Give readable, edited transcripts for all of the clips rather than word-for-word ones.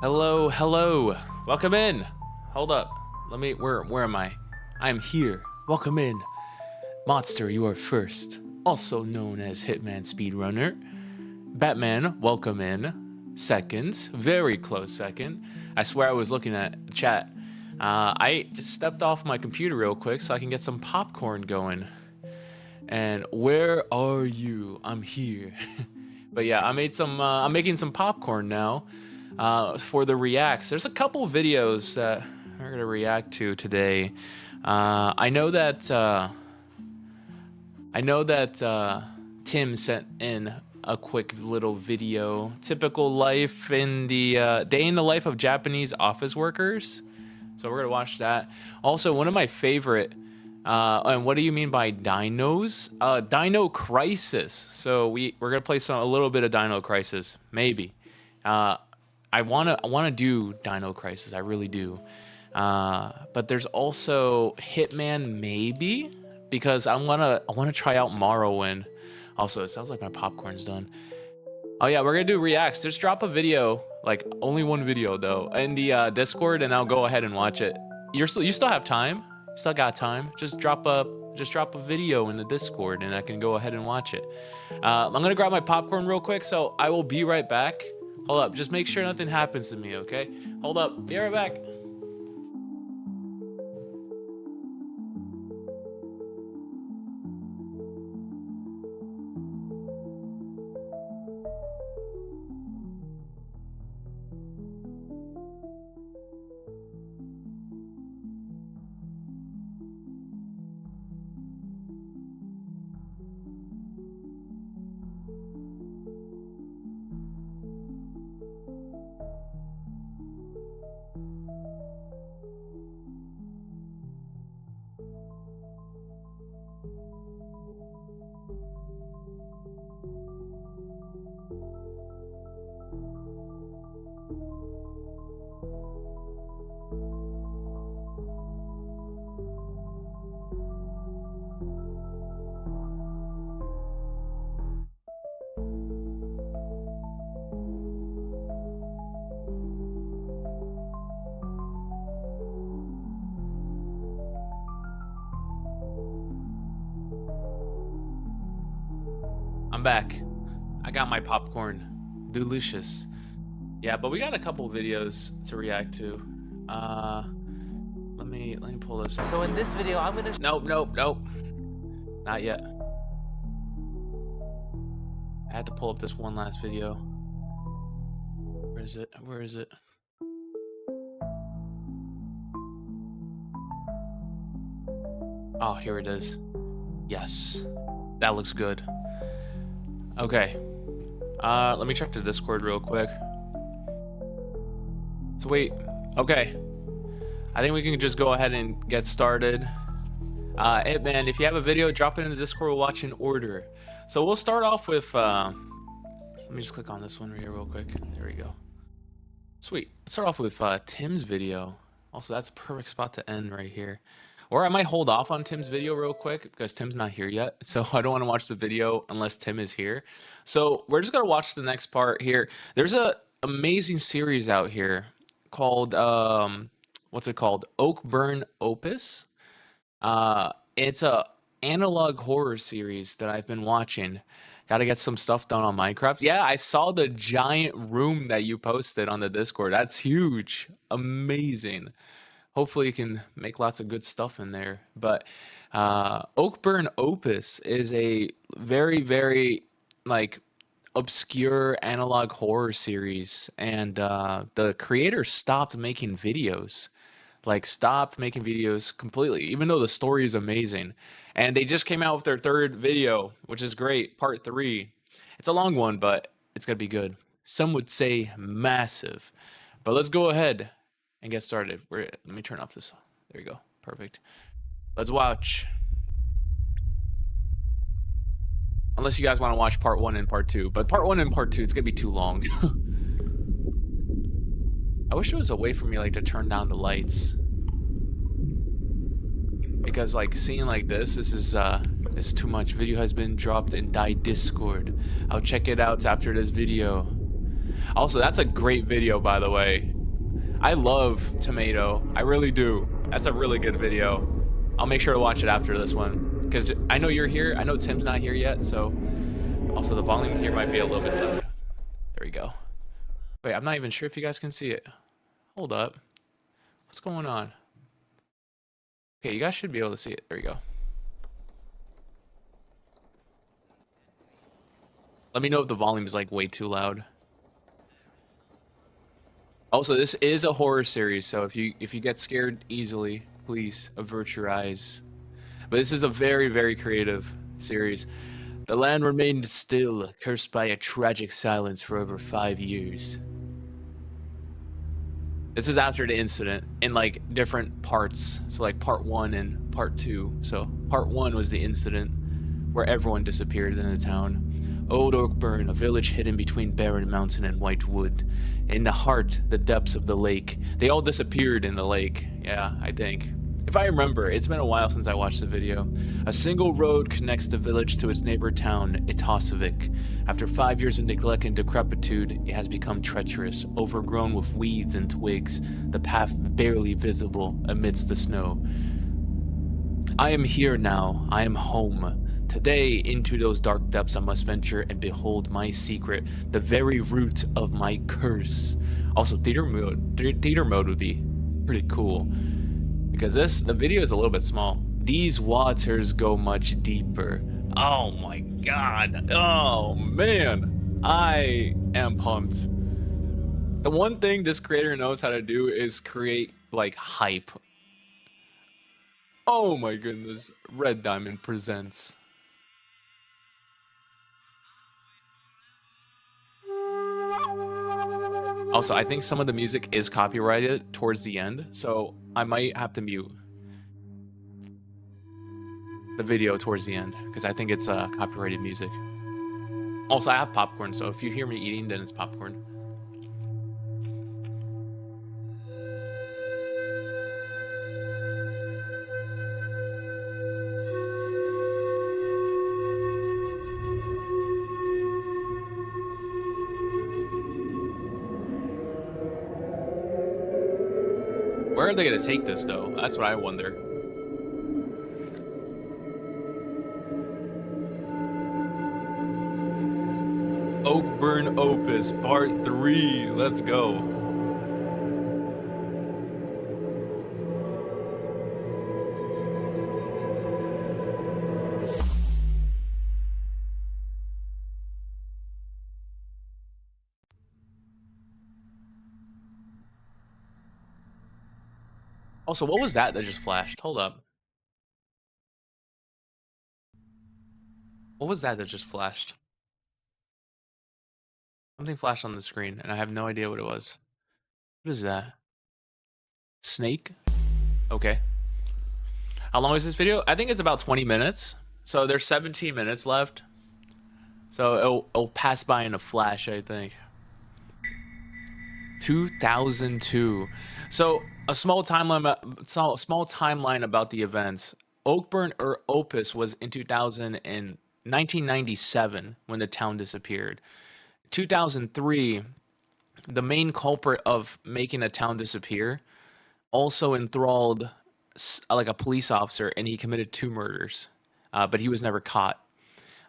Hello, hello. Welcome in. Hold up. Where am I? I'm here. Welcome in. Monster, you are first. Also known as Hitman Speedrunner. Batman, welcome in. Second. Very close second. I swear I was looking at chat. I just stepped off my computer real quick so I can get some popcorn going. And where are you? I'm here. But yeah, I'm making some popcorn now. For the reacts. There's a couple videos that we're gonna react to today. I know that Tim sent in a quick little video. Typical life in the day in the life of Japanese office workers. So we're gonna watch that. Also, one of my favorite. And what do you mean by dinos? Dino Crisis. So we're gonna play a little bit of Dino Crisis, maybe. I wanna do Dino Crisis, I really do. But there's also Hitman, maybe, because I wanna try out Morrowind. Also, it sounds like my popcorn's done. Oh yeah, we're gonna do reacts. Just drop a video, like only one video though, in the Discord, and I'll go ahead and watch it. You still have time. Still got time. Just drop a video in the Discord, and I can go ahead and watch it. I'm gonna grab my popcorn real quick, so I will be right back. Hold up, just make sure nothing happens to me, okay? Hold up, be right back. I'm back. I got my popcorn. Delicious. Yeah, but we got a couple videos to react to. Let me pull this up. So in this video, I'm gonna... Nope. Not yet. I had to pull up this one last video. Where is it? Oh, here it is. Yes. That looks good. Okay. Let me check the Discord real quick. So wait. Okay. I think we can just go ahead and get started. Hitman, if you have a video, drop it in the Discord. We'll watch in order. So we'll start off with... let me just click on this one right here real quick. There we go. Sweet. Let's start off with Tim's video. Also, that's a perfect spot to end right here. Or I might hold off on Tim's video real quick because Tim's not here yet. So I don't want to watch the video unless Tim is here. So we're just going to watch the next part here. There's a amazing series out here called, what's it called? Oakburn Opus. It's a analog horror series that I've been watching. Got to get some stuff done on Minecraft. Yeah, I saw the giant room that you posted on the Discord. That's huge. Amazing. Hopefully you can make lots of good stuff in there. But Oakburn Opus is a very, very like obscure analog horror series, and the creator stopped making videos. Like stopped making videos completely, even though the story is amazing. And they just came out with their third video, which is great, part 3. It's a long one, but it's gonna be good. Some would say massive. But let's go ahead and get started. Let me turn off this. There you go. Perfect. Let's watch. Unless you guys want to watch part 1 and part 2. But part 1 and part 2, it's going to be too long. I wish there was a way for me like to turn down the lights. Because like seeing like this is too much. Video has been dropped in Discord. I'll check it out after this video. Also, that's a great video, by the way. I love Tomato. I really do. That's a really good video. I'll make sure to watch it after this one, because I know you're here. I know Tim's not here yet, so... Also, the volume here might be a little bit loud. There we go. Wait, I'm not even sure if you guys can see it. Hold up. What's going on? Okay, you guys should be able to see it. There we go. Let me know if the volume is like way too loud. Also, this is a horror series, so if you get scared easily, please avert your eyes. But this is a very, very creative series. The land remained still, cursed by a tragic silence for over 5 years. This is after the incident in like different parts. So like part 1 and part 2. So part 1 was the incident where everyone disappeared in the town. Old Oakburn, a village hidden between barren mountain and white wood. In the heart, the depths of the lake. They all disappeared in the lake. Yeah, I think. If I remember, it's been a while since I watched the video. A single road connects the village to its neighbor town, Itasovik. After 5 years of neglect and decrepitude, it has become treacherous, overgrown with weeds and twigs, the path barely visible amidst the snow. I am here now. I am home. Today, into those dark depths I must venture and behold my secret, the very root of my curse. Also, theater mode would be pretty cool. Because the video is a little bit small. These waters go much deeper. Oh my god. Oh man. I am pumped. The one thing this creator knows how to do is create like hype. Oh my goodness. Red Diamond presents. Also, I think some of the music is copyrighted towards the end, so I might have to mute the video towards the end, because I think it's copyrighted music. Also, I have popcorn, so if you hear me eating, then it's popcorn. Where are they going to take this, though? That's what I wonder. Oakburn Opus Part 3. Let's go. Also, what was that just flashed? Hold up. What was that just flashed? Something flashed on the screen, and I have no idea what it was. What is that? Snake? Okay. How long is this video? I think it's about 20 minutes. So there's 17 minutes left. So it'll pass by in a flash, I think. 2002. So a small timeline about the events. Oakburn Opus was in 1997 when the town disappeared. 2003, the main culprit of making a town disappear also enthralled like a police officer, and he committed 2 murders, but he was never caught.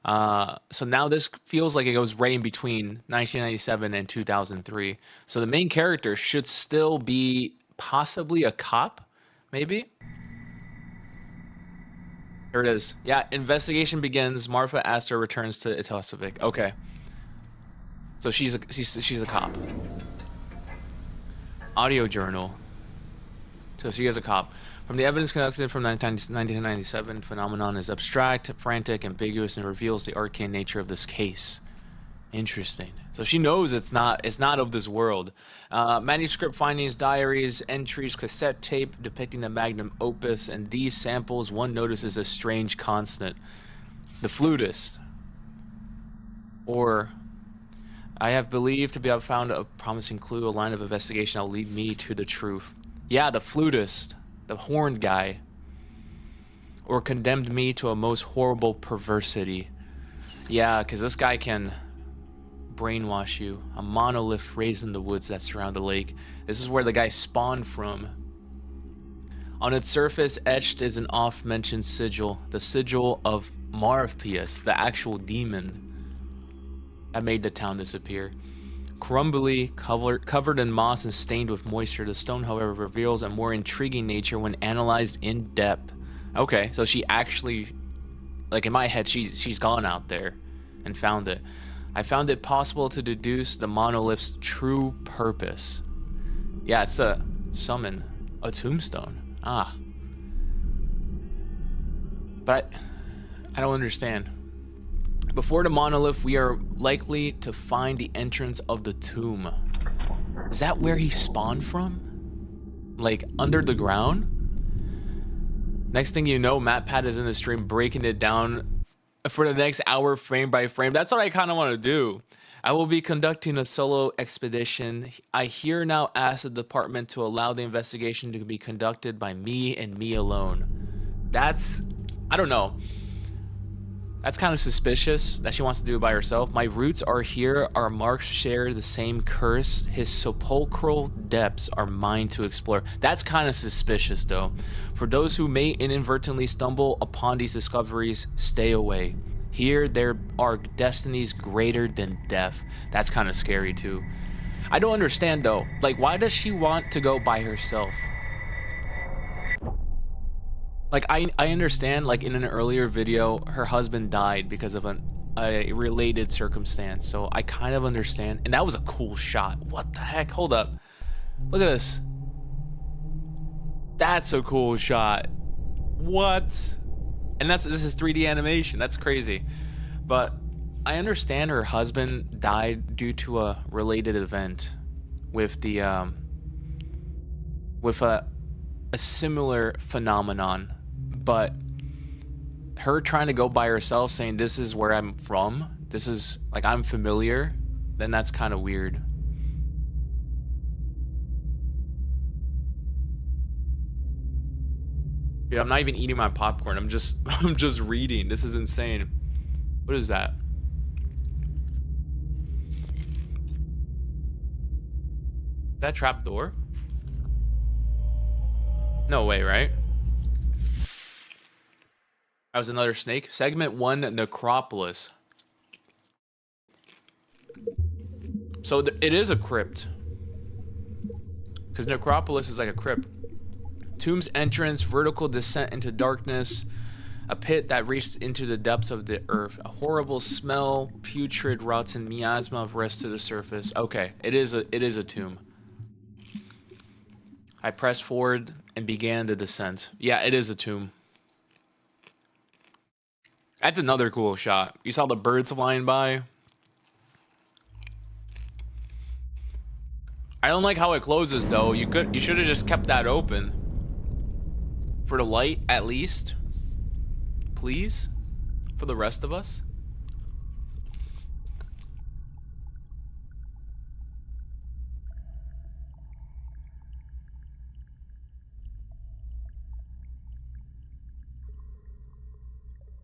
So now this feels like it goes right in between 1997 and 2003. So the main character should still be possibly a cop, maybe? Here it is. Yeah, investigation begins. Marfa Astor returns to Itasovik. Okay. So she's a cop. Audio journal. So she is a cop. From the evidence collected from 1997, phenomenon is abstract, frantic, ambiguous, and reveals the arcane nature of this case. Interesting. So she knows it's not of this world. Manuscript findings, diaries, entries, cassette tape depicting the magnum opus, and these samples one notices a strange constant. The flutist. Or, I have believed to be have found a promising clue, a line of investigation that will lead me to the truth. Yeah, the flutist. The horned guy. Or condemned me to a most horrible perversity. Yeah, because this guy can brainwash you. A monolith raised in the woods that surround the lake. This is where the guy spawned from. On its surface, etched is an oft-mentioned sigil. The sigil of Morpheus, the actual demon that made the town disappear. Crumbly, covered in moss and stained with moisture, the stone, however, reveals a more intriguing nature when analyzed in depth. Okay, so she actually, like in my head, she's gone out there and found it. I found it possible to deduce the monolith's true purpose. Yeah, it's a summon a tombstone. Ah. But I don't understand. Before the monolith, we are likely to find the entrance of the tomb. Is that where he spawned from? Like, under the ground? Next thing you know, MatPat is in the stream breaking it down for the next hour, frame by frame. That's what I kind of want to do. I will be conducting a solo expedition. I here now ask the department to allow the investigation to be conducted by me and me alone. That's, I don't know. That's kind of suspicious that she wants to do it by herself. My roots are here. Our marks share the same curse. His sepulchral depths are mine to explore. That's kind of suspicious, though. For those who may inadvertently stumble upon these discoveries, stay away. Here, there are destinies greater than death. That's kind of scary, too. I don't understand, though. Like, why does she want to go by herself? Like, I understand, like, in an earlier video, her husband died because of a related circumstance. So I kind of understand. And that was a cool shot. What the heck? Hold up. Look at this. That's a cool shot. What? And this is 3D animation. That's crazy. But I understand her husband died due to a related event with the, with a similar phenomenon. But her trying to go by herself, saying this is where I'm from, this is like I'm familiar, then that's kind of weird. Dude, I'm not even eating my popcorn. I'm just reading. This is insane. What is that? Is that a trap door? No way, right? That was another snake. Segment 1, Necropolis. So it is a crypt. Because Necropolis is like a crypt. Tomb's entrance, vertical descent into darkness. A pit that reached into the depths of the earth. A horrible smell, putrid, rotten miasma of rest to the surface. Okay, it is a tomb. I pressed forward and began the descent. Yeah, it is a tomb. That's another cool shot. You saw the birds flying by. I don't like how it closes though. You should have just kept that open. For the light, at least. Please. For the rest of us.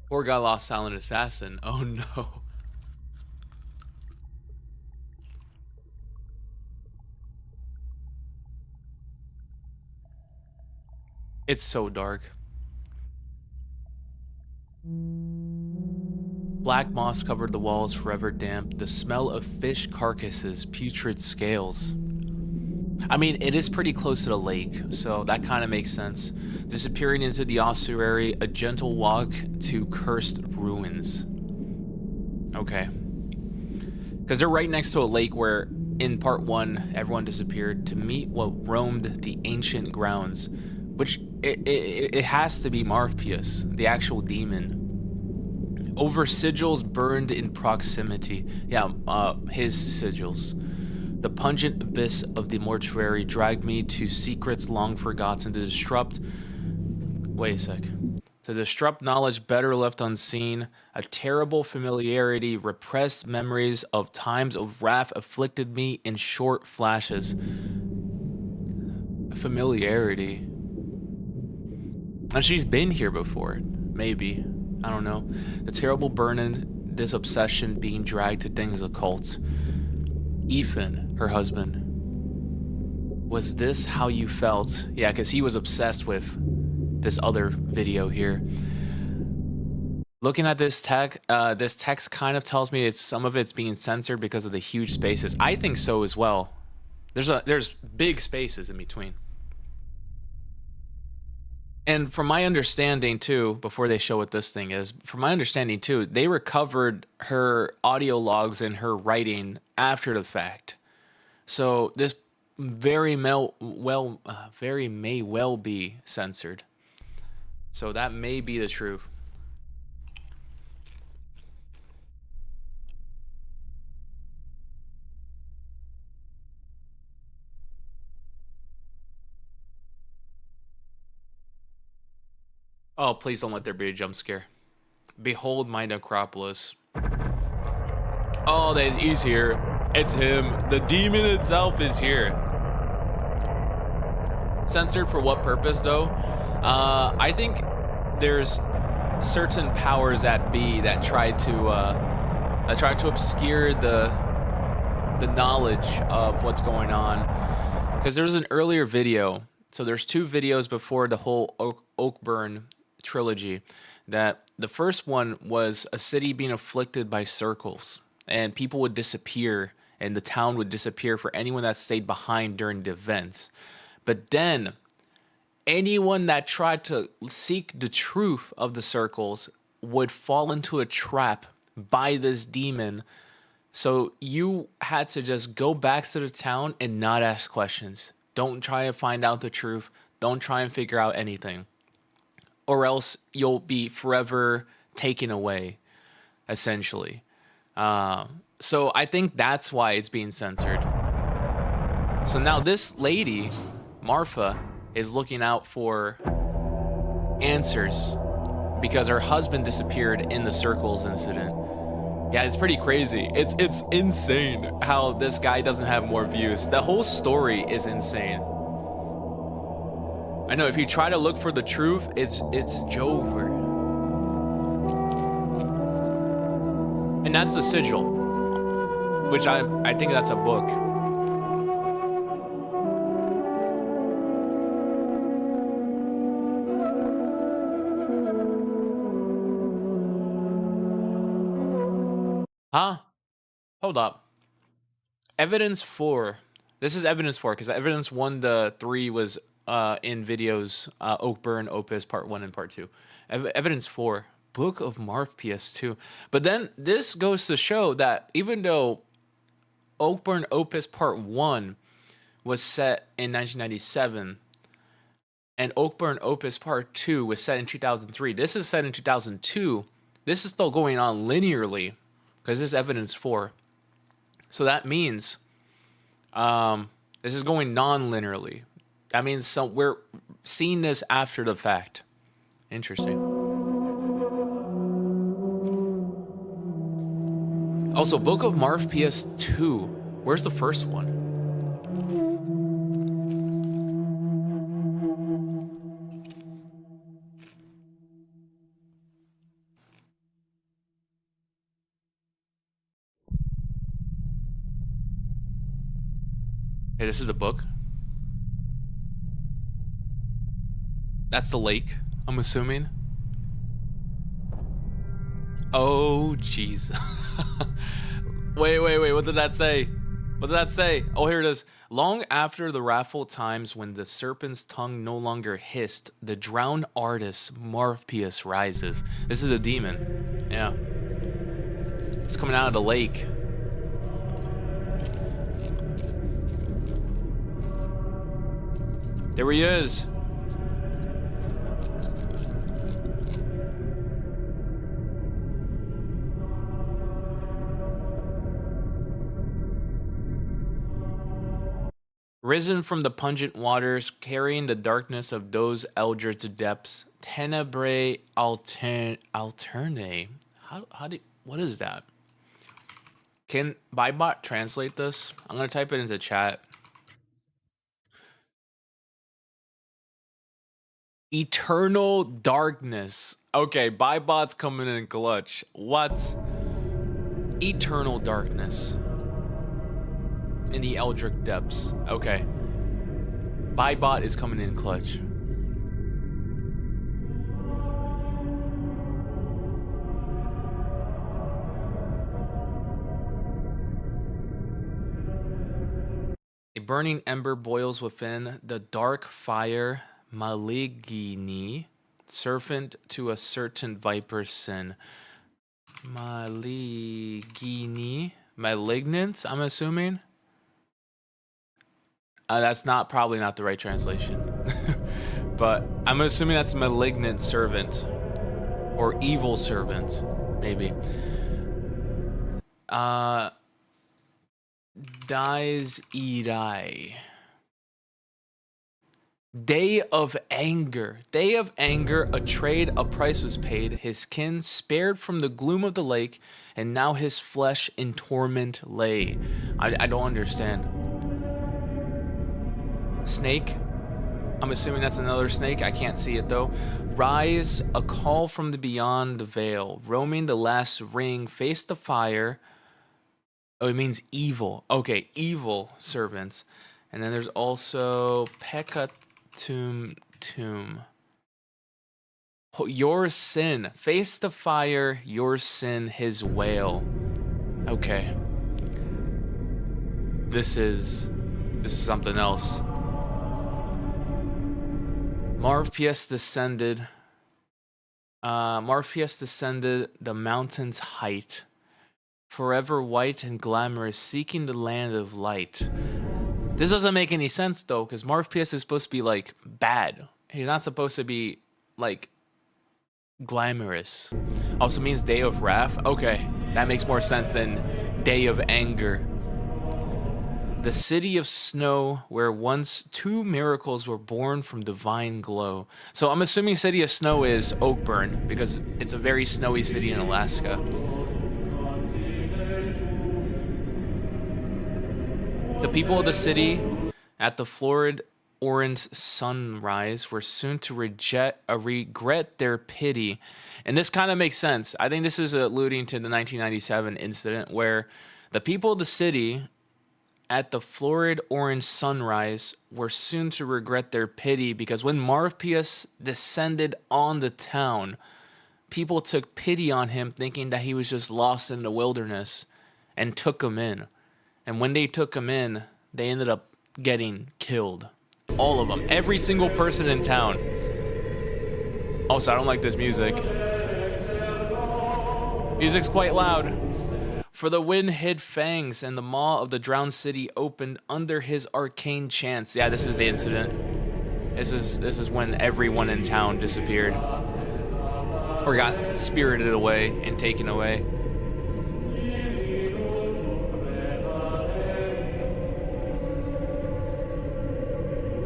Poor guy lost Silent Assassin. Oh no. It's so dark. Black moss covered the walls, forever damp. The smell of fish carcasses, putrid scales. I mean, it is pretty close to the lake, so that kind of makes sense. Disappearing into the ossuary, a gentle walk to cursed ruins. Okay. Because they're right next to a lake where, in part 1, everyone disappeared to meet what roamed the ancient grounds. Which, it has to be Morpheus, the actual demon. Over sigils burned in proximity. Yeah, his sigils. The pungent abyss of the mortuary dragged me to secrets long forgotten to disrupt... Wait a sec. To disrupt knowledge better left unseen, a terrible familiarity, repressed memories of times of wrath afflicted me in short flashes. A familiarity. And she's been here before. Maybe. I don't know. The terrible burden this obsession being dragged to things occult. Ethan, her husband, was this how you felt? Yeah, because he was obsessed with this other video here. Looking at this text kind of tells me some of it's being censored because of the huge spaces. I think so as well. There's big spaces in between. And from my understanding too, before they show what this thing is, from my understanding too, they recovered her audio logs and her writing after the fact. So this very may well be censored. So that may be the truth. Oh, please don't let there be a jump scare. Behold my necropolis. Oh, he's here. It's him. The demon itself is here. Censored for what purpose, though? I think there's certain powers that be that try to obscure the knowledge of what's going on. Because there was an earlier video. So there's two videos before the whole Oakburn trilogy. That the first one was a city being afflicted by circles, and people would disappear, and the town would disappear for anyone that stayed behind during the events. But then anyone that tried to seek the truth of the circles would fall into a trap by this demon. So you had to just go back to the town and not ask questions. Don't try to find out the truth. Don't try and figure out anything, or else you'll be forever taken away, essentially. So I think that's why it's being censored. So now this lady, Marfa, is looking out for answers because her husband disappeared in the circles incident. Yeah, it's pretty crazy. It's insane how this guy doesn't have more views. The whole story is insane. I know, if you try to look for the truth, it's Jover. And that's the sigil, which I think that's a book. Huh? Hold up. Evidence 4. This is evidence 4, because evidence 1 to 3 was in videos, Oakburn, Opus, part 1 and part 2. Evidence 4. Book of Marv PS2. But then this goes to show that even though Oakburn Opus Part 1 was set in 1997 and Oakburn Opus Part 2 was set in 2003, this is set in 2002. This is still going on linearly because this is evidence 4. So that means this is going non-linearly. That means we're seeing this after the fact. Interesting. Also, Book of Marv PS2. Where's the first one? Hey, this is a book. That's the lake, I'm assuming. Oh, jeez. Wait, what did that say? What did that say? Oh, here it is. Long after the wrathful times when the serpent's tongue no longer hissed, the drowned artist Morpheus rises. This is a demon. Yeah. It's coming out of the lake. There he is. Risen from the pungent waters, carrying the darkness of those eldritch depths, tenebrae alterne. What is that? Can Bybot translate this? I'm gonna type it into chat. Eternal darkness. Okay, Bybot's coming in clutch. What? Eternal darkness. In the Eldritch depths. Okay. Bybot is coming in clutch. A burning ember boils within the dark fire, maligni, servant to a certain viper's sin. Maligni, malignant, I'm assuming. That's probably not the right translation. But I'm assuming that's malignant servant. Or evil servant, maybe. Dies Edai. Day of anger. Day of anger, a trade, a price was paid. His kin spared from the gloom of the lake, and now his flesh in torment lay. I don't understand. Snake. I'm assuming that's another snake. I can't see it though. Rise, a call from the beyond the veil. Roaming the last ring, face the fire. Oh, it means evil. Okay, evil servants. And then there's also Pekatum. Your sin. Face the fire, your sin, his wail. Okay. This is something else. Marv-Pies descended the mountain's height, forever white and glamorous, seeking the land of light. This doesn't make any sense though, because Marv-Pies is supposed to be like bad. He's not supposed to be like glamorous. Also means day of wrath. Okay, that makes more sense than day of anger. The city of snow, where once two miracles were born from divine glow. So I'm assuming city of snow is Oakburn, because it's a very snowy city in Alaska. The people of the city at the florid orange sunrise were soon to regret their pity. And this kind of makes sense. I think this is alluding to the 1997 incident where the people of the city at the florid orange sunrise were soon to regret their pity, because when Marv-Pies descended on the town, people took pity on him, thinking that he was just lost in the wilderness, and took him in. And when they took him in, they ended up getting killed. All of them. Every single person in town. Also, I don't like this music. Music's quite loud. For the wind hid fangs, and the maw of the drowned city opened under his arcane chance. Yeah, this is the incident. This is when everyone in town disappeared. Or got spirited away and taken away.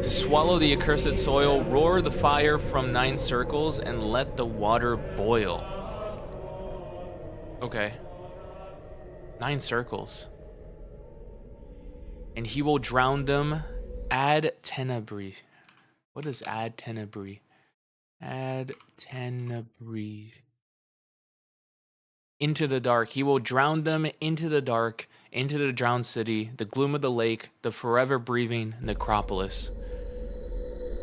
To swallow the accursed soil, roar the fire from 9 circles, and let the water boil. Okay. 9 circles. And he will drown them ad tenebris. What is ad tenebris? Ad tenebris. Into the dark. He will drown them into the dark, into the drowned city, the gloom of the lake, the forever breathing necropolis.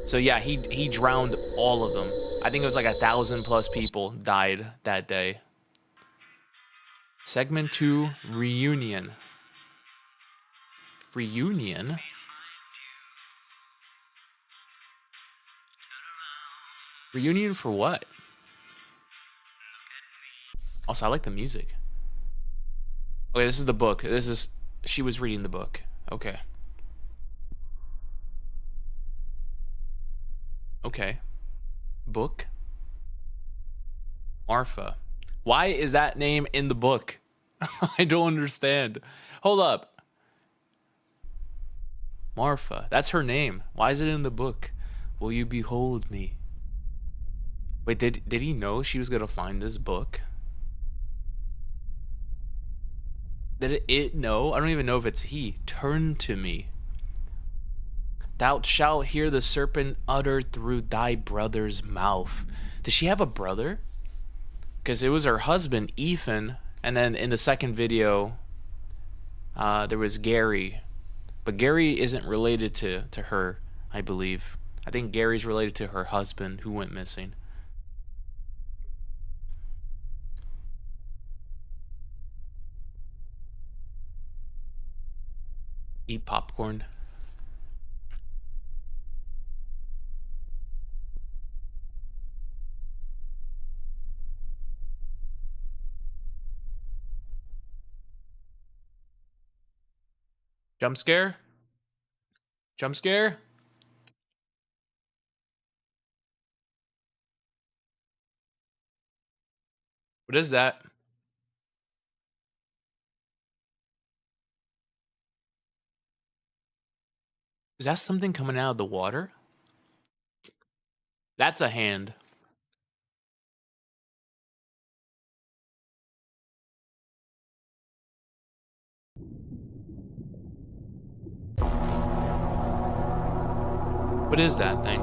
So yeah, he drowned all of them. I think it was like 1,000+ people died that day. Segment 2, Reunion. Reunion? Reunion for what? Also, I like the music. Okay, this is the book. She was reading the book. Okay. Okay. Book. Marfa. Why is that name in the book? I don't understand. Hold up. Marfa. That's her name. Why is it in the book? Will you behold me? Wait, did he know she was going to find this book? Did it know? I don't even know if it's he. Turn to me. Thou shalt hear the serpent utter through thy brother's mouth. Does she have a brother? Because it was her husband, Ethan, And then in the second video, there was Gary. But Gary isn't related to her, I believe. I think Gary's related to her husband who went missing. Eat popcorn. Jump scare? Jump scare? What is that? Is that something coming out of the water? That's a hand. What is that thing?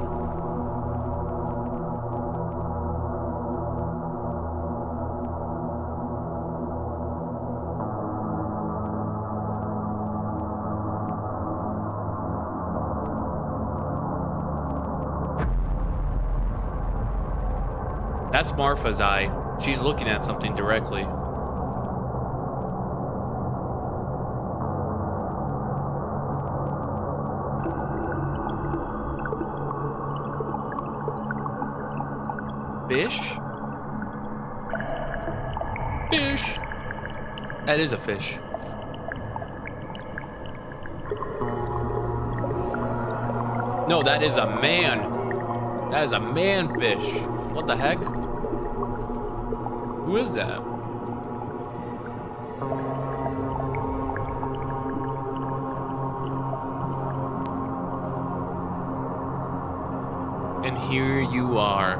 That's Marfa's eye. She's looking at something directly. Fish? Fish! That is a fish. No, that is a man. That is a man fish. What the heck? Who is that? And here you are.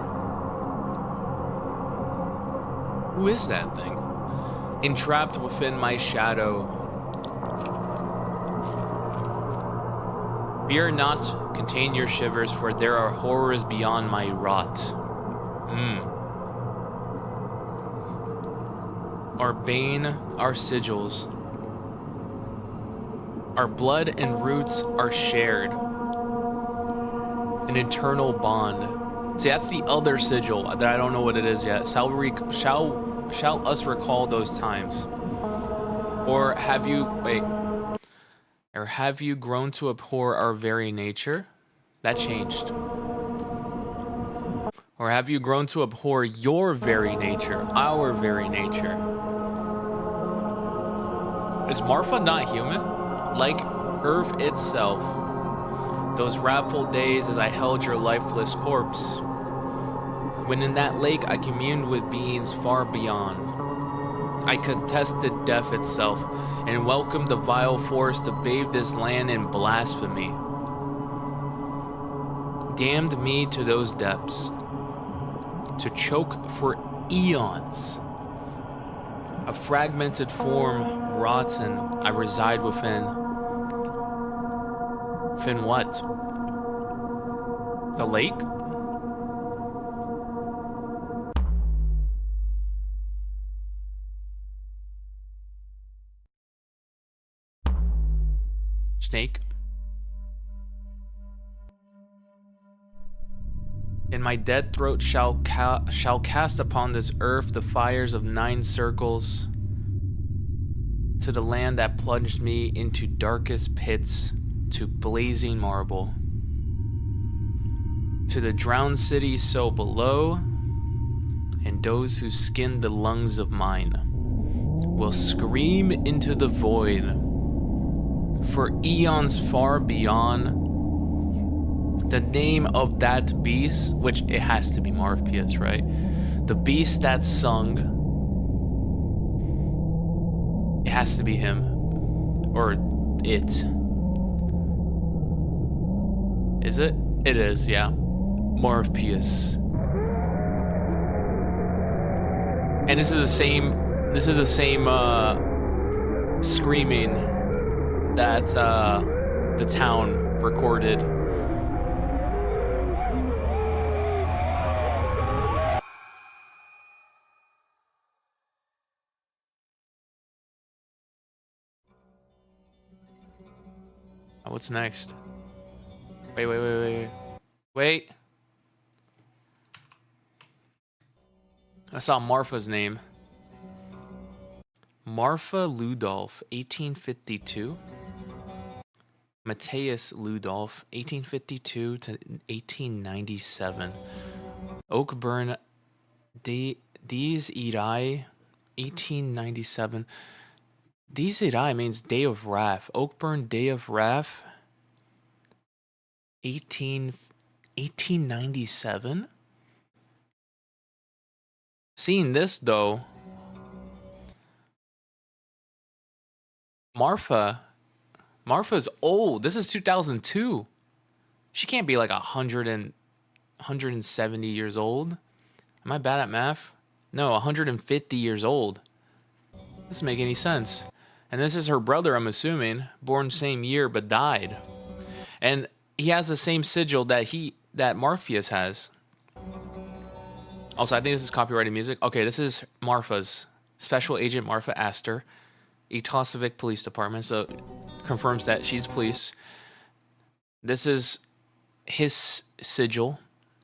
Who is that thing? Entrapped within my shadow. Fear not, contain your shivers, for there are horrors beyond my rot. Our bane, our sigils. Our blood and roots are shared. An eternal bond. See, that's the other sigil that I don't know what it is yet. Shall us recall those times? Or have you grown to abhor our very nature? That changed. Or have you grown to abhor your very nature, our very nature? Is Marfa not human? Like Earth itself. Those wrathful days as I held your lifeless corpse. When in that lake I communed with beings far beyond. I contested death itself and welcomed the vile force to bathe this land in blasphemy. Damned me to those depths. To choke for eons. A fragmented form, rotten, I reside within. Within what? The lake? Snake? In my dead throat shall cast upon this earth the fires of 9 circles, to the land that plunged me into darkest pits, to blazing marble, to the drowned city so below, and those who skinned the lungs of mine will scream into the void, for eons far beyond. The name of that beast, which it has to be Morpheus, right? The beast that sung, it has to be him, or it. Is it? It is, yeah. Morpheus. And this is the same screaming that the town recorded. What's next? Wait. I saw Marfa's name. Marfa Ludolf, 1852. Matthias Ludolf, 1852 to 1897. Oakburn Dies Irae, 1897. Dies Irae means Day of Wrath. Oakburn Day of Wrath, 1897. Seeing this though, Marfa's old. This is 2002. She can't be like 170 years old. Am I bad at math? No, 150 years old. Doesn't make any sense. And this is her brother, I'm assuming, born same year but died. And he has the same sigil that Morpheus has. Also, I think this is copyrighted music. Okay, this is Marfa's. Special Agent Marfa Astor, Etosovic Police Department. So confirms that she's police. This is his sigil,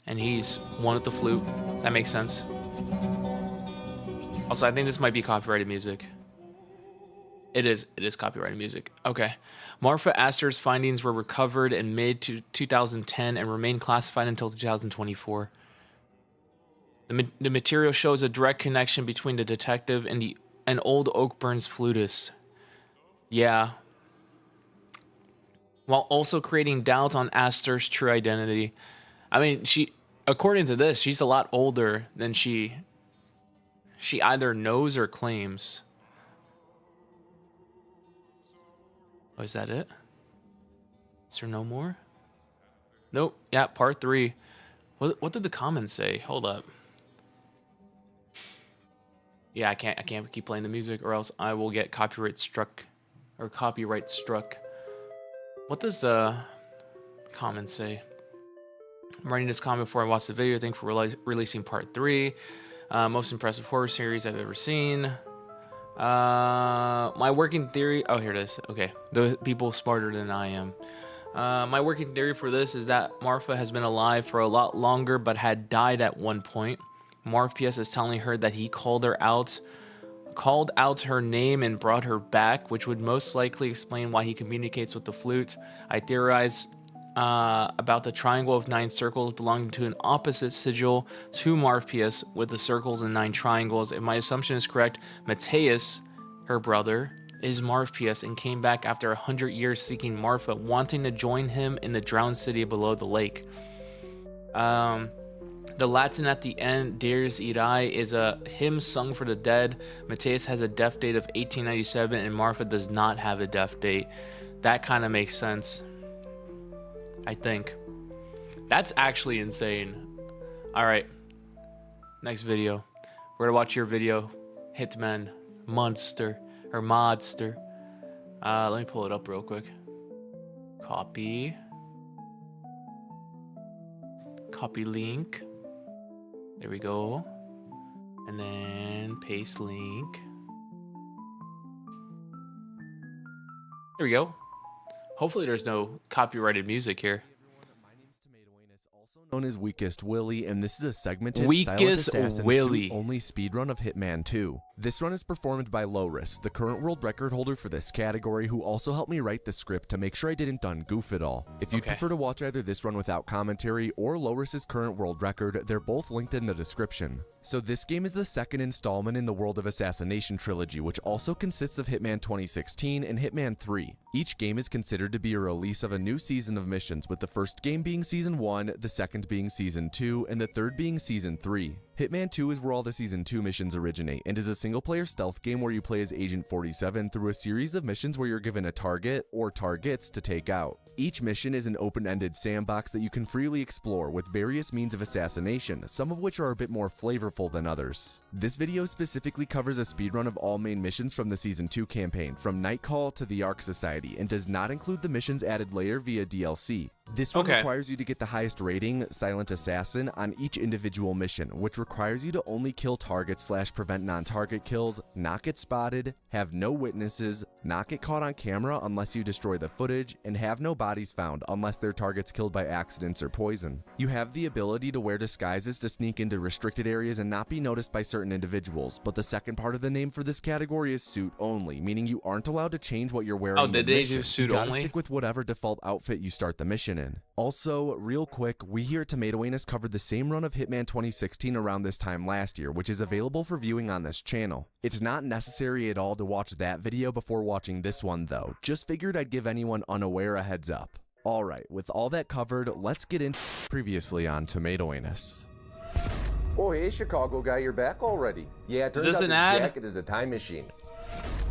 and he's one with the flute. That makes sense. Also, I think this might be copyrighted music. It is copyrighted music. Okay. Marfa Astor's findings were recovered in mid-2010 and remain classified until 2024. The material shows a direct connection between the detective and old Oakburn's flutist. Yeah. While also creating doubt on Astor's true identity. I mean, according to this, she's a lot older than she either knows or claims. Oh, is that it? Is there no more? Nope. Yeah, part 3. What did the comments say? Hold up. Yeah, I can't keep playing the music or else I will get copyright struck. What does the comment say? I'm writing this comment before I watch the video. Thanks for releasing part 3. Most impressive horror series I've ever seen. My working theory. Oh, here it is. Okay, the people smarter than I am. My working theory for this is that Marfa has been alive for a lot longer but had died at one point. Morpheus is telling her that he called out her name and brought her back, which would most likely explain why he communicates with the flute. I theorize about the triangle of 9 circles belonging to an opposite sigil to Morpheus with the circles and 9 triangles. If my assumption is correct, Matthias, her brother, is Morpheus and came back after 100 years seeking Marfa, wanting to join him in the drowned city below the lake. The Latin at the end, Dies Irae, is a hymn sung for the dead. Matthias has a death date of 1897 and Marfa does not have a death date. That kind of makes sense, I think. That's actually insane. Alright, next video. We're gonna watch your video, Hitman, Monster, or Modster. Let me pull it up real quick. Copy link. There we go. And then paste link. There we go. Hopefully there's no copyrighted music here. Known as Weakest Willie, and this is a segmented Weakest Silent Assassin Willie only speedrun of Hitman 2. This run is performed by Loris, the current world record holder for this category, who also helped me write the script to make sure I didn't goof it all. If you prefer to watch either this run without commentary or Loris's current world record, they're both linked in the description. So this game is the second installment in the World of Assassination trilogy, which also consists of Hitman 2016 and Hitman 3. Each game is considered to be a release of a new season of missions, with the first game being Season 1, the second being Season 2, and the third being Season 3. Hitman 2 is where all the Season 2 missions originate, and is a single-player stealth game where you play as Agent 47 through a series of missions where you're given a target, or targets, to take out. Each mission is an open-ended sandbox that you can freely explore with various means of assassination, some of which are a bit more flavorful than others. This video specifically covers a speedrun of all main missions from the Season 2 campaign, from Night Call to the Ark Society, and does not include the missions added later via DLC. This one requires you to get the highest rating, Silent Assassin, on each individual mission, which requires you to only kill targets / prevent non-target kills, not get spotted, have no witnesses, not get caught on camera unless you destroy the footage, and have no bodies found unless their target's killed by accidents or poison. You have the ability to wear disguises to sneak into restricted areas and not be noticed by certain individuals, but the second part of the name for this category is suit only, meaning you aren't allowed to change what you're wearing. Oh, did they do suit only? You gotta only? stick with whatever default outfit you start the mission in. Also, real quick, we here at Tomato Anus covered the same run of Hitman 2016 around this time last year, which is available for viewing on this channel. It's not necessary at all to watch that video before watching this one though, just figured I'd give anyone unaware a heads up. Alright, with all that covered, let's get into previously on Tomato Anus. Oh hey Chicago guy, you're back already. Yeah, it turns out this jacket is a time machine.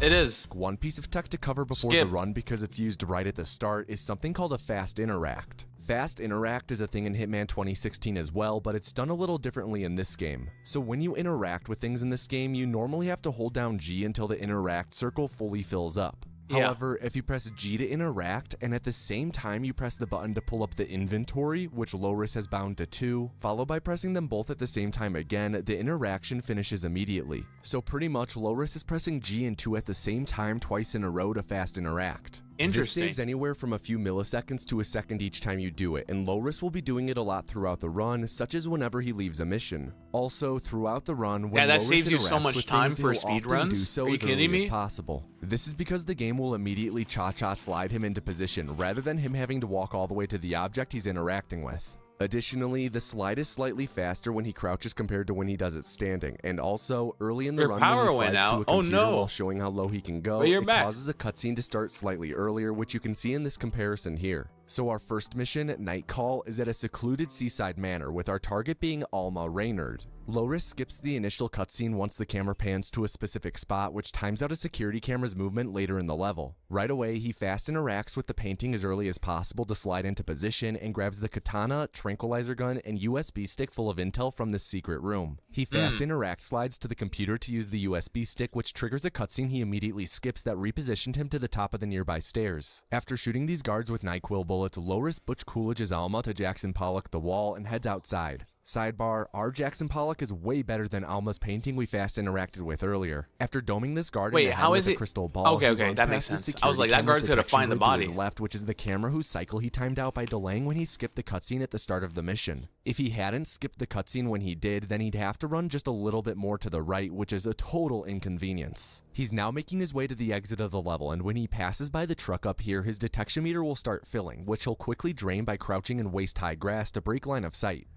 It is. One piece of tech to cover before the run, because it's used right at the start, is something called a fast interact. Fast interact is a thing in Hitman 2016 as well, but it's done a little differently in this game. So when you interact with things in this game, you normally have to hold down G until the interact circle fully fills up. However, if you press G to interact, and at the same time you press the button to pull up the inventory, which Loris has bound to 2, followed by pressing them both at the same time again, the interaction finishes immediately. So pretty much Loris is pressing G and 2 at the same time twice in a row to fast interact. Interesting. This saves anywhere from a few milliseconds to a second each time you do it, and Loris will be doing it a lot throughout the run, such as whenever he leaves a mission. Also, throughout the run, when that Loris saves you so interacts much with time things, for he'll speed often runs? do so Are you as kidding early me? as possible. This is because the game will immediately cha-cha slide him into position, rather than him having to walk all the way to the object he's interacting with. Additionally, the slide is slightly faster when he crouches compared to when he does it standing, and also, early in the run when he slides to a computer while showing how low he can go, it causes a cutscene to start slightly earlier, which you can see in this comparison here. So our first mission, Night Call, is at a secluded seaside manor, with our target being Alma Reynard. Loris skips the initial cutscene once the camera pans to a specific spot, which times out a security camera's movement later in the level. Right away, he fast interacts with the painting as early as possible to slide into position, and grabs the katana, tranquilizer gun, and USB stick full of intel from this secret room. He fast interact slides to the computer to use the USB stick, which triggers a cutscene he immediately skips that repositioned him to the top of the nearby stairs. After shooting these guards with NyQuil bullets, Loris Butch Coolidge's Alma to Jackson Pollock the wall and heads outside. Sidebar, our Jackson Pollock is way better than Alma's painting we fast interacted with earlier. After doming this guard in the head with a crystal ball, okay, that makes sense. I was like, that guard's gonna find the body. To his left, which is the camera whose cycle he timed out by delaying when he skipped the cutscene at the start of the mission. If he hadn't skipped the cutscene when he did, then he'd have to run just a little bit more to the right, which is a total inconvenience. He's now making his way to the exit of the level, and when he passes by the truck up here, his detection meter will start filling, which he'll quickly drain by crouching in waist-high grass to break line of sight.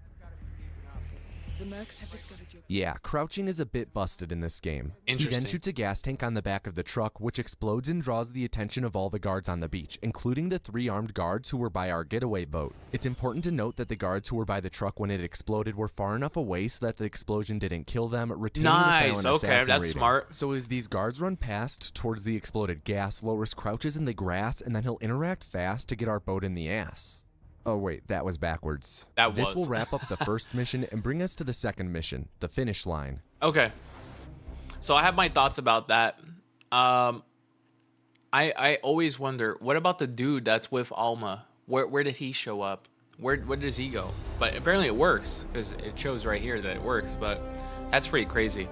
The mercs have discovered you. Yeah, crouching is a bit busted in this game. He then shoots a gas tank on the back of the truck, which explodes and draws the attention of all the guards on the beach, including the 3 armed guards who were by our getaway boat. It's important to note that the guards who were by the truck when it exploded were far enough away so that the explosion didn't kill them, retaining the silent assassin that's rating. smart. So as these guards run past towards the exploded gas, Loris crouches in the grass, and then he'll interact fast to get our boat in the ass. Oh wait, that was backwards. This will wrap up the first mission and bring us to the second mission, the finish line. Okay. So I have my thoughts about that. I always wonder, what about the dude that's with Alma? Where did he show up? Where does he go? But apparently it works, because it shows right here that it works, but that's pretty crazy.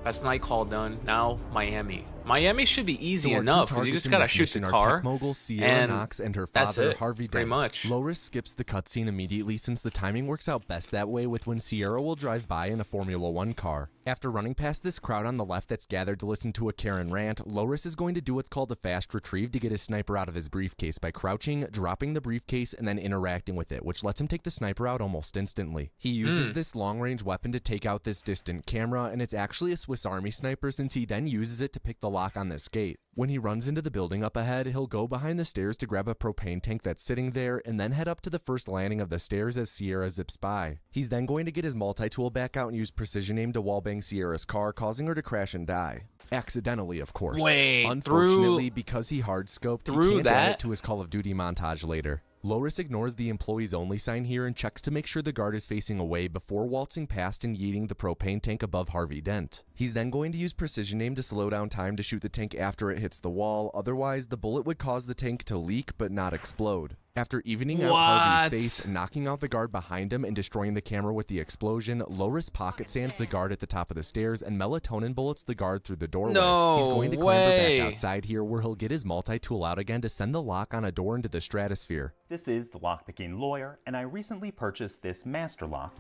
That's Night Call done. Now Miami. Miami should be easy enough, because you just gotta shoot the car. Tech mogul Sierra Knox and her father Harvey Dent. Pretty much. Loris skips the cutscene immediately since the timing works out best that way, with when Sierra will drive by in a Formula 1 car. After running past this crowd on the left that's gathered to listen to a Karen rant, Loris is going to do what's called a fast retrieve to get his sniper out of his briefcase by crouching, dropping the briefcase, and then interacting with it, which lets him take the sniper out almost instantly. He uses this long-range weapon to take out this distant camera, and it's actually a Swiss Army sniper since he then uses it to pick the lock on this gate. When he runs into the building up ahead, he'll go behind the stairs to grab a propane tank that's sitting there, and then head up to the first landing of the stairs as Sierra zips by. He's then going to get his multi-tool back out and use precision aim to wallbang Sierra's car, causing her to crash and die. Accidentally, of course. Wait, unfortunately, because he hard-scoped, he can't add it to his Call of Duty montage later. Loris ignores the employees only sign here and checks to make sure the guard is facing away before waltzing past and yeeting the propane tank above Harvey Dent. He's then going to use precision aim to slow down time to shoot the tank after it hits the wall, otherwise the bullet would cause the tank to leak but not explode. After evening out Harvey's face, knocking out the guard behind him and destroying the camera with the explosion, Loris pocket sands the guard at the top of the stairs and melatonin bullets the guard through the doorway. He's going to clamber back outside here where he'll get his multi-tool out again to send the lock on a door into the stratosphere. This is the lockpicking lawyer, and I recently purchased this master lock.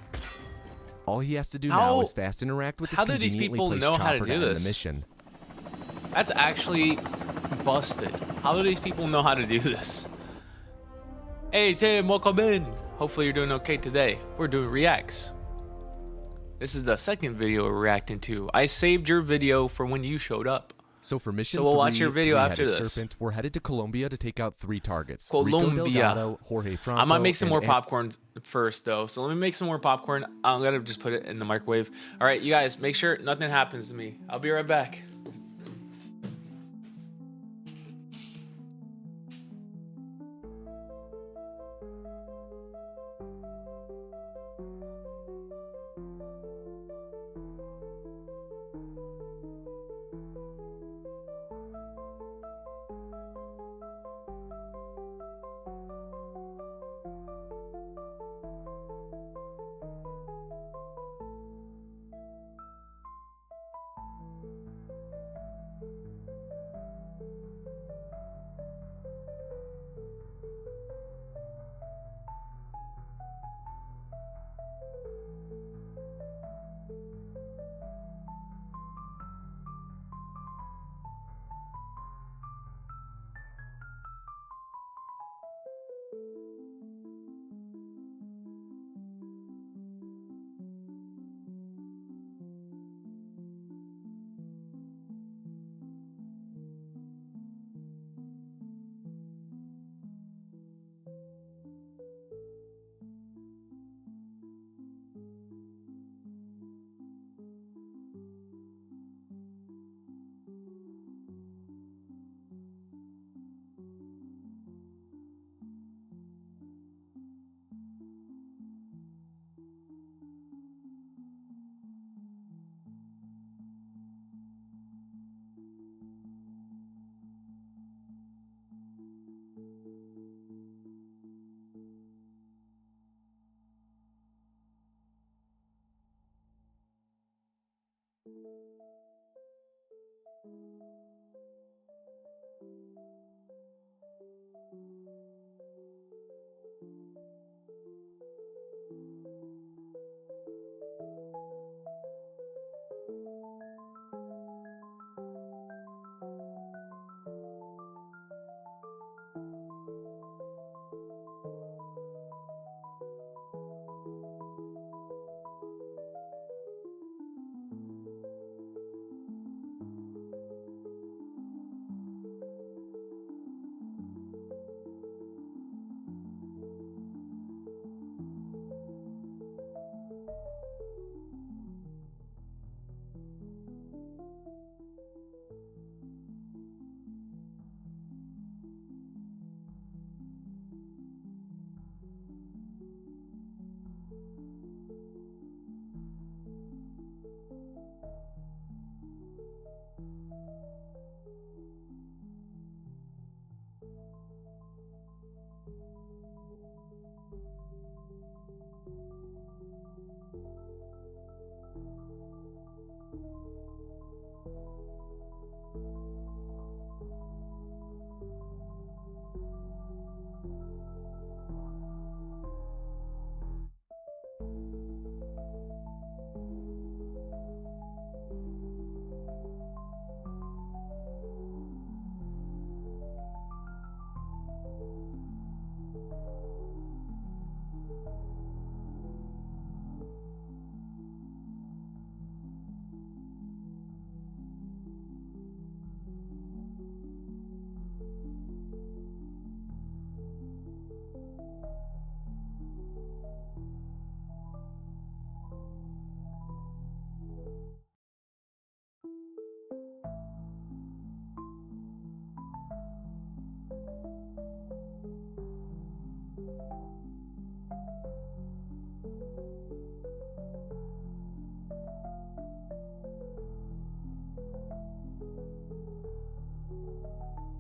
All he has to do now is fast interact with this conveniently placed chopper to end the mission. That's actually busted. How do these people know how to do this? Hey Tim, welcome in. Hopefully you're doing okay today. We're doing reacts. This is the second video we're reacting to. I saved your video for when you showed up. So for mission we'll watch your video after this. Serpent, we're headed to Colombia to take out 3 targets. Colombia. Jorge Franco, I might make some more popcorn first though. So let me make some more popcorn. I'm gonna just put it in the microwave. All right, you guys, make sure nothing happens to me. I'll be right back.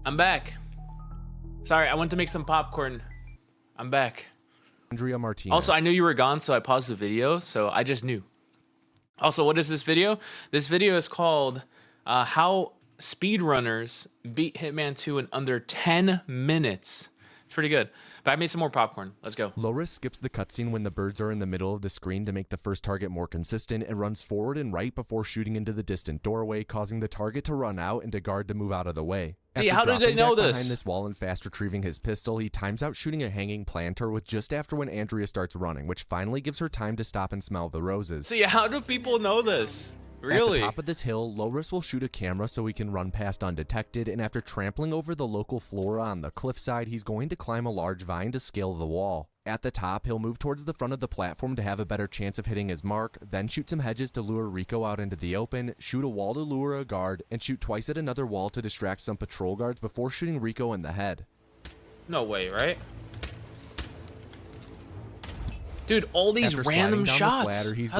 I'm back. Sorry, I went to make some popcorn. I'm back. Andrea Martinez. Also, I knew you were gone, so I paused the video, so I just knew. Also, what is this video? This video is called How Speedrunners Beat Hitman 2 in Under 10 Minutes. It's pretty good. But I made some more popcorn. Let's go. Loris skips the cutscene when the birds are in the middle of the screen to make the first target more consistent and runs forward and right before shooting into the distant doorway, causing the target to run out and a guard to move out of the way. See, After how did they know this? Behind this wall and fast retrieving his pistol, he times out shooting a hanging planter with just after when Andrea starts running, which finally gives her time to stop and smell the roses. See, how do people know this? Really? At the top of this hill, Loris will shoot a camera so he can run past undetected, and after trampling over the local flora on the cliffside, he's going to climb a large vine to scale the wall. At the top, he'll move towards the front of the platform to have a better chance of hitting his mark, then shoot some hedges to lure Rico out into the open, shoot a wall to lure a guard, and shoot twice at another wall to distract some patrol guards before shooting Rico in the head. No way, right? Dude, all these After random sliding down shots. this ladder, he's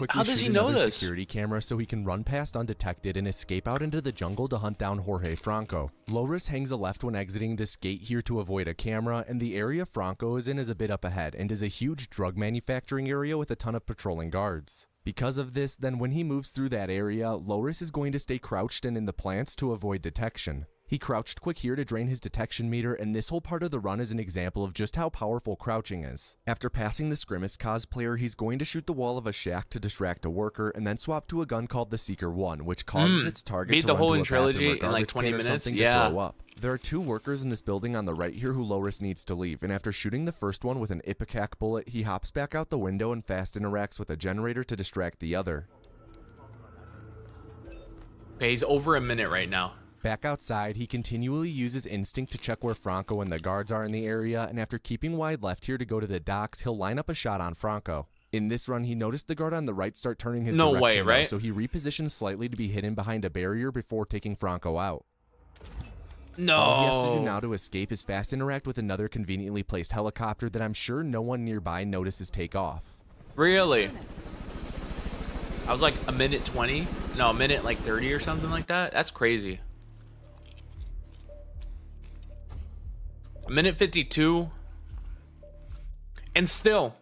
How does he know this? Security camera so he can run past undetected and escape out into the jungle to hunt down Jorge Franco. Loris hangs a left when exiting this gate here to avoid a camera, and the area Franco is in is a bit up ahead and is a huge drug manufacturing area with a ton of patrolling guards. Because of this, then when he moves through that area, Loris is going to stay crouched and in the plants to avoid detection. He crouched quick here to drain his detection meter, and this whole part of the run is an example of just how powerful crouching is. After passing the Grimace cosplayer, he's going to shoot the wall of a shack to distract a worker, and then swap to a gun called the Seeker 1, which causes its target Beat to the run whole to a trilogy bathroom or in like garbage 20 can or minutes. something Yeah. to throw up. There are two workers in this building on the right here who Loris needs to leave, and after shooting the first one with an Ipecac bullet, he hops back out the window and fast interacts with a generator to distract the other. Okay, he's over a minute right now. Back outside, he continually uses instinct to check where Franco and the guards are in the area, and after keeping wide left here to go to the docks, he'll line up a shot on Franco. In this run, he noticed the guard on the right start turning his direction way, right? though, so he repositions slightly to be hidden behind a barrier before taking Franco out. No. All he has to do now to escape is fast interact with another conveniently placed helicopter that I'm sure no one nearby notices take off. Really? I was like a minute 20? No, a minute like 30 or something like that? That's crazy. A minute 52. And still,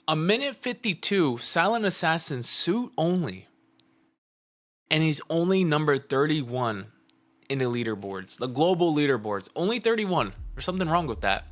a minute 52, Silent Assassin suit only. And he's only number 31 in the leaderboards, the global leaderboards. Only 31. There's something wrong with that.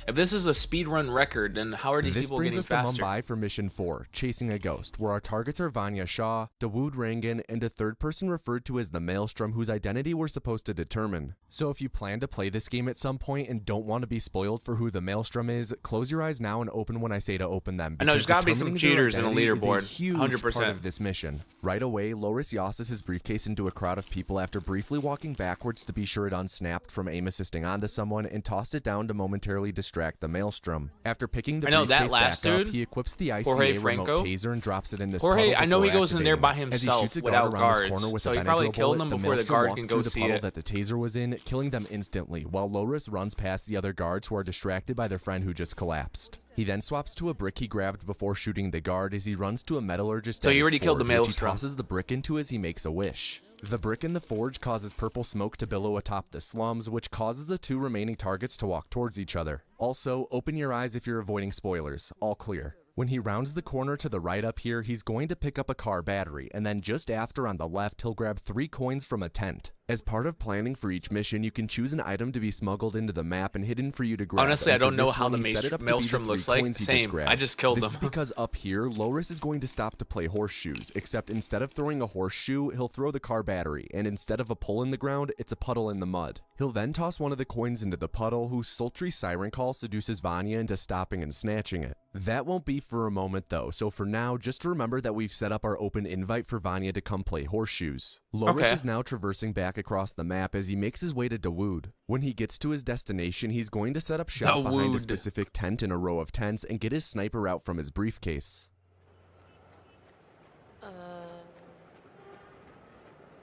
If this is a speedrun record, then how are these people getting faster? This brings us to Mumbai for Mission 4, Chasing a Ghost, where our targets are Vanya Shah, Dawood Rangan, and a third person referred to as the Maelstrom, whose identity we're supposed to determine. So if you plan to play this game at some point and don't want to be spoiled for who the Maelstrom is, close your eyes now and open when I say to open them. I know there's gotta be some cheaters in a leaderboard. Is a huge 100%. part of this mission. Right away, Loris yasses his briefcase into a crowd of people after briefly walking backwards to be sure it unsnapped from aim assisting onto someone and tossed it down to momentarily distract the Maelstrom. After picking the briefcase back up, he equips the ICA remote taser and drops it in this puddle. I know he goes in there by As he himself shoots a without guard around guards, this corner with so a he probably Benadryl killed bullet, them the before the Maelstrom guard can walks go through the see puddle it. that the taser was in, killing them instantly, while Loris runs past the other guards who are distracted by their friend who just collapsed. He then swaps to a brick he grabbed before shooting the guard as he runs to a metallurgist. So at he his already killed the forge, which Maelstrom. He tosses the brick into as he makes a wish. The brick in the forge causes purple smoke to billow atop the slums, which causes the two remaining targets to walk towards each other. Also, open your eyes if you're avoiding spoilers. All clear. When he rounds the corner to the right up here, he's going to pick up a car battery, and then just after on the left, he'll grab 3 coins from a tent. As part of planning for each mission, you can choose an item to be smuggled into the map and hidden for you to grab. Honestly, I don't know how the Maelstrom looks like. Same. I just killed This them. is because up here, Loris is going to stop to play horseshoes, except instead of throwing a horseshoe, he'll throw the car battery, and instead of a pull in the ground, it's a puddle in the mud. He'll then toss one of the coins into the puddle, whose sultry siren call seduces Vanya into stopping and snatching it. That won't be for a moment though, so for now, just remember that we've set up our open invite for Vanya to come play horseshoes. Loris is now traversing back across the map as he makes his way to Dawood. When he gets to his destination, he's going to set up shop behind a specific tent in a row of tents and get his sniper out from his briefcase.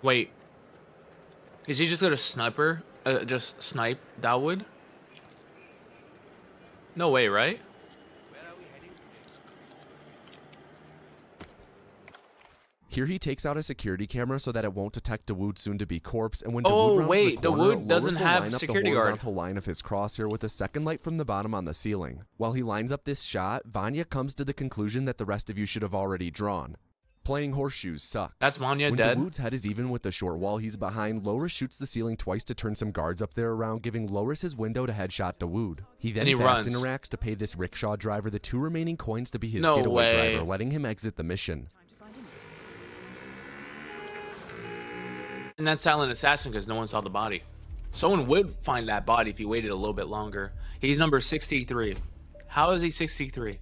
Wait. Is he just gonna sniper? Just snipe Dawood? No way, right? Here he takes out a security camera so that it won't detect Dawood's soon-to-be corpse, and when Oh, Dawood rounds wait, the corner, Dawood doesn't Loris will have line up security the guard. horizontal line of his crosshair with a second light from the bottom on the ceiling. While he lines up this shot, Vanya comes to the conclusion that the rest of you should have already drawn. Playing horseshoes sucks. That's Vanya when dead? Dawood's head is even with the short wall he's behind, Loris shoots the ceiling twice to turn some guards up there around, giving Loris his window to headshot Dawood. He then fast interacts to pay this rickshaw driver the 2 remaining coins to be his getaway driver, letting him exit the mission. And that's silent assassin because no one saw the body. Someone would find that body if he waited a little bit longer. He's number 63. How is he 63?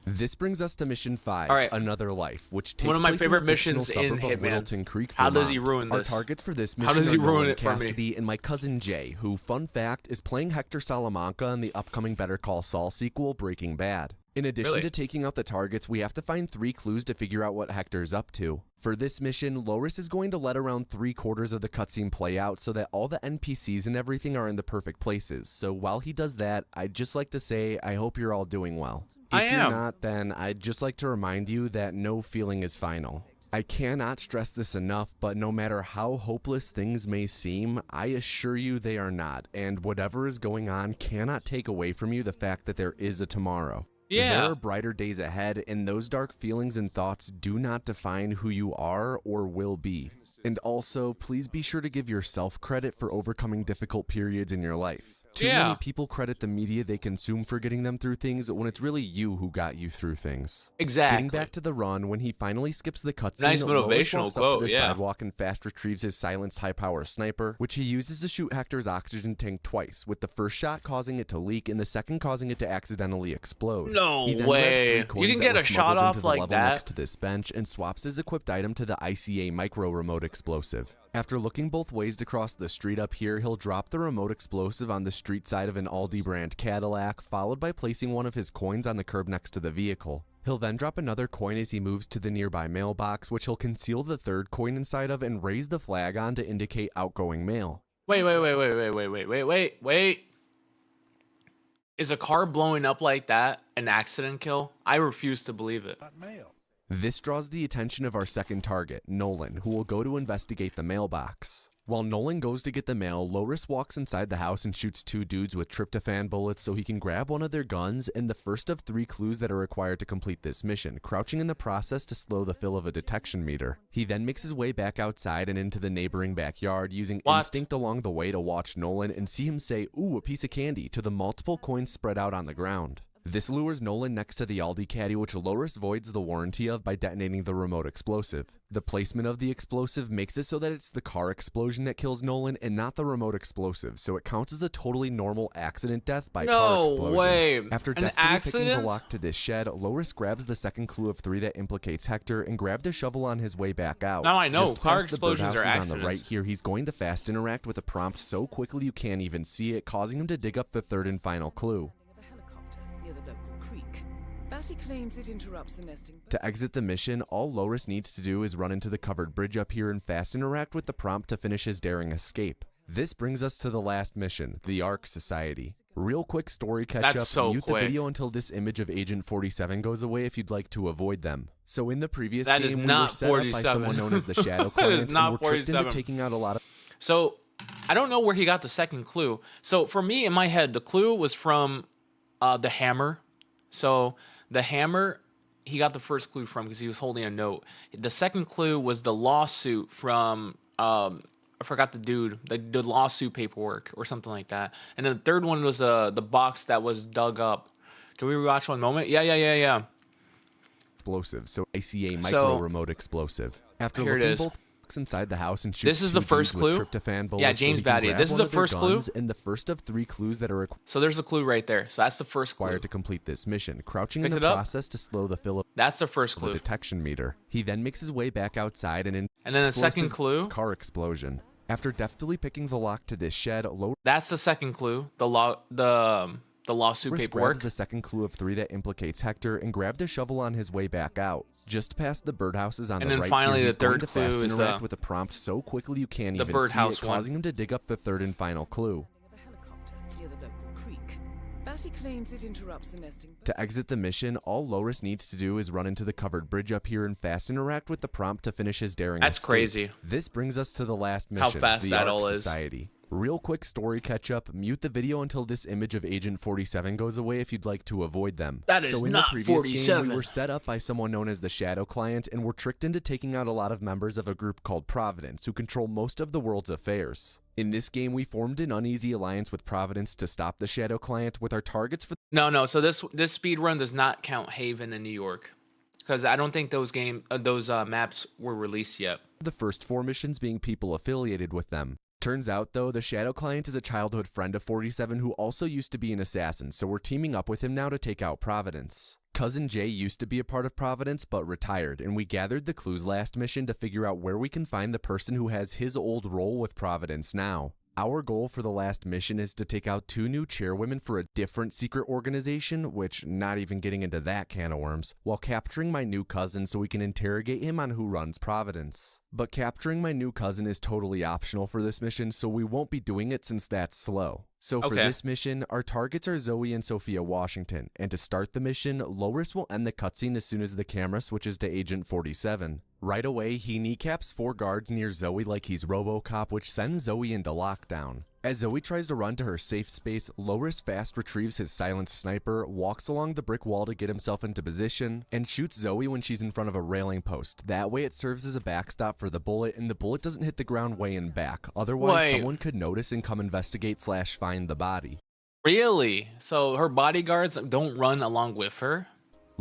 This brings us to mission 5, Another Life, which takes one of my place favorite in missions in Hitman. Creek, How does he ruin Our this? targets for this mission How does he are ruin Nolan it for me? Cassidy and my cousin Jay, who, fun fact, is playing Hector Salamanca in the upcoming Better Call Saul sequel, Breaking Bad. In addition to taking out the targets, we have to find 3 clues to figure out what Hector's up to. For this mission, Loris is going to let around 3/4 of the cutscene play out so that all the NPCs and everything are in the perfect places. So while he does that, I'd just like to say I hope you're all doing well. If you're not, then I'd just like to remind you that no feeling is final. I cannot stress this enough, but no matter how hopeless things may seem, I assure you they are not, and whatever is going on cannot take away from you the fact that there is a tomorrow. Yeah. There are brighter days ahead, and those dark feelings and thoughts do not define who you are or will be. And also, please be sure to give yourself credit for overcoming difficult periods in your life. Too many people credit the media they consume for getting them through things when it's really you who got you through things. Exactly. Getting back to the run, when he finally skips the cutscene, Nice motivational Lois walks quote, up to the sidewalk and fast retrieves his silenced high-power sniper, which he uses to shoot Hector's oxygen tank twice, with the first shot causing it to leak and the second causing it to accidentally explode. No he then way. grabs 3 You can coins get that a were shot smuggled off into the like level that. next to this bench and swaps his equipped item to the ICA micro remote explosive. After looking both ways to cross the street up here, he'll drop the remote explosive on the street side of an Aldi brand Cadillac, followed by placing one of his coins on the curb next to the vehicle. He'll then drop another coin as he moves to the nearby mailbox, which he'll conceal the 3rd coin inside of and raise the flag on to indicate outgoing mail. Wait. Is a car blowing up like that an accident kill? I refuse to believe it. This draws the attention of our second target, Nolan, who will go to investigate the mailbox. While Nolan goes to get the mail, Loris walks inside the house and shoots 2 dudes with tryptophan bullets so he can grab one of their guns and the first of 3 clues that are required to complete this mission, crouching in the process to slow the fill of a detection meter. He then makes his way back outside and into the neighboring backyard, using instinct along the way to watch Nolan and see him say, "Ooh, a piece of candy," to the multiple coins spread out on the ground. This lures Nolan next to the Aldi caddy, which Loris voids the warranty of by detonating the remote explosive. The placement of the explosive makes it so that it's the car explosion that kills Nolan and not the remote explosive, so it counts as a totally normal accident death by car explosion. No way! After deftly picking the lock to this shed, Loris grabs the second clue of 3 that implicates Hector and grabbed a shovel on his way back out. Now I know, Just car past the explosions are birdhouses accidents. on the right here, he's going to fast interact with a prompt so quickly you can't even see it, causing him to dig up the 3rd and final clue. Near the local creek. Batty claims it interrupts the nesting. To exit the mission, all Loris needs to do is run into the covered bridge up here and fast interact with the prompt to finish his daring escape. This brings us to the last mission, the Ark Society. Real quick story catch up, mute the video until this image of Agent 47 goes away if you'd like to avoid them. So in the previous game, we were set up by someone known as the Shadow Client and were tricked into taking out a lot of... So, I don't know where he got the second clue. So for me, in my head, the clue was from the hammer. So the hammer, he got the first clue from because he was holding a note. The second clue was the lawsuit from, I forgot the dude, the lawsuit paperwork or something like that. And then the third one was the box that was dug up. Can we rewatch one moment? Yeah. Explosive, so ICA micro remote explosive. After looking both inside the house and shoots this is the first clue. Yeah, James Batty. This is the first clue. And the first of 3 clues that are so there's a clue right there. So that's the first clue. Required to complete this mission, crouching in the process to slow the fill of that's the first clue. The detection meter. He then makes his way back outside and then the second clue, car explosion. After deftly picking the lock to this shed, that's the second clue. The lawsuit paperwork. Grabs the second clue of 3 that implicates Hector and grabbed a shovel on his way back out. Just past the birdhouses on the right. And then finally here, the third clue is with a prompt so quickly you can't even see it, causing him to dig up the 3rd and final clue. Batty claims it interrupts the nesting. To exit the mission, all Loris needs to do is run into the covered bridge up here and fast interact with the prompt to finish his daring That's escape. crazy. This brings us to the last mission, How fast the that Ark all is. Society. Real quick story catch up, mute the video until this image of Agent 47 goes away if you'd like to avoid them. That is so in not the previous 47. game, we were set up by someone known as the Shadow Client and were tricked into taking out a lot of members of a group called Providence who control most of the world's affairs. In this game, we formed an uneasy alliance with Providence to stop the Shadow Client with our targets for— No, so this speed run does not count Haven in New York, because I don't think those maps were released yet. The first 4 missions being people affiliated with them. Turns out, though, the Shadow Client is a childhood friend of 47 who also used to be an assassin, so we're teaming up with him now to take out Providence. Cousin Jay used to be a part of Providence, but retired, and we gathered the clues last mission to figure out where we can find the person who has his old role with Providence now. Our goal for the last mission is to take out 2 new chairwomen for a different secret organization, which, not even getting into that can of worms, while capturing my new cousin so we can interrogate him on who runs Providence. But capturing my new cousin is totally optional for this mission, so we won't be doing it since that's slow. So for this mission, our targets are Zoe and Sophia Washington, and to start the mission, Loris will end the cutscene as soon as the camera switches to Agent 47. Right away, he kneecaps 4 guards near Zoe like he's RoboCop, which sends Zoe into lockdown. As Zoe tries to run to her safe space, Loris fast retrieves his silenced sniper, walks along the brick wall to get himself into position, and shoots Zoe when she's in front of a railing post. That way it serves as a backstop for the bullet, and the bullet doesn't hit the ground way and back. Otherwise, someone could notice and come investigate / find the body. Really? So her bodyguards don't run along with her?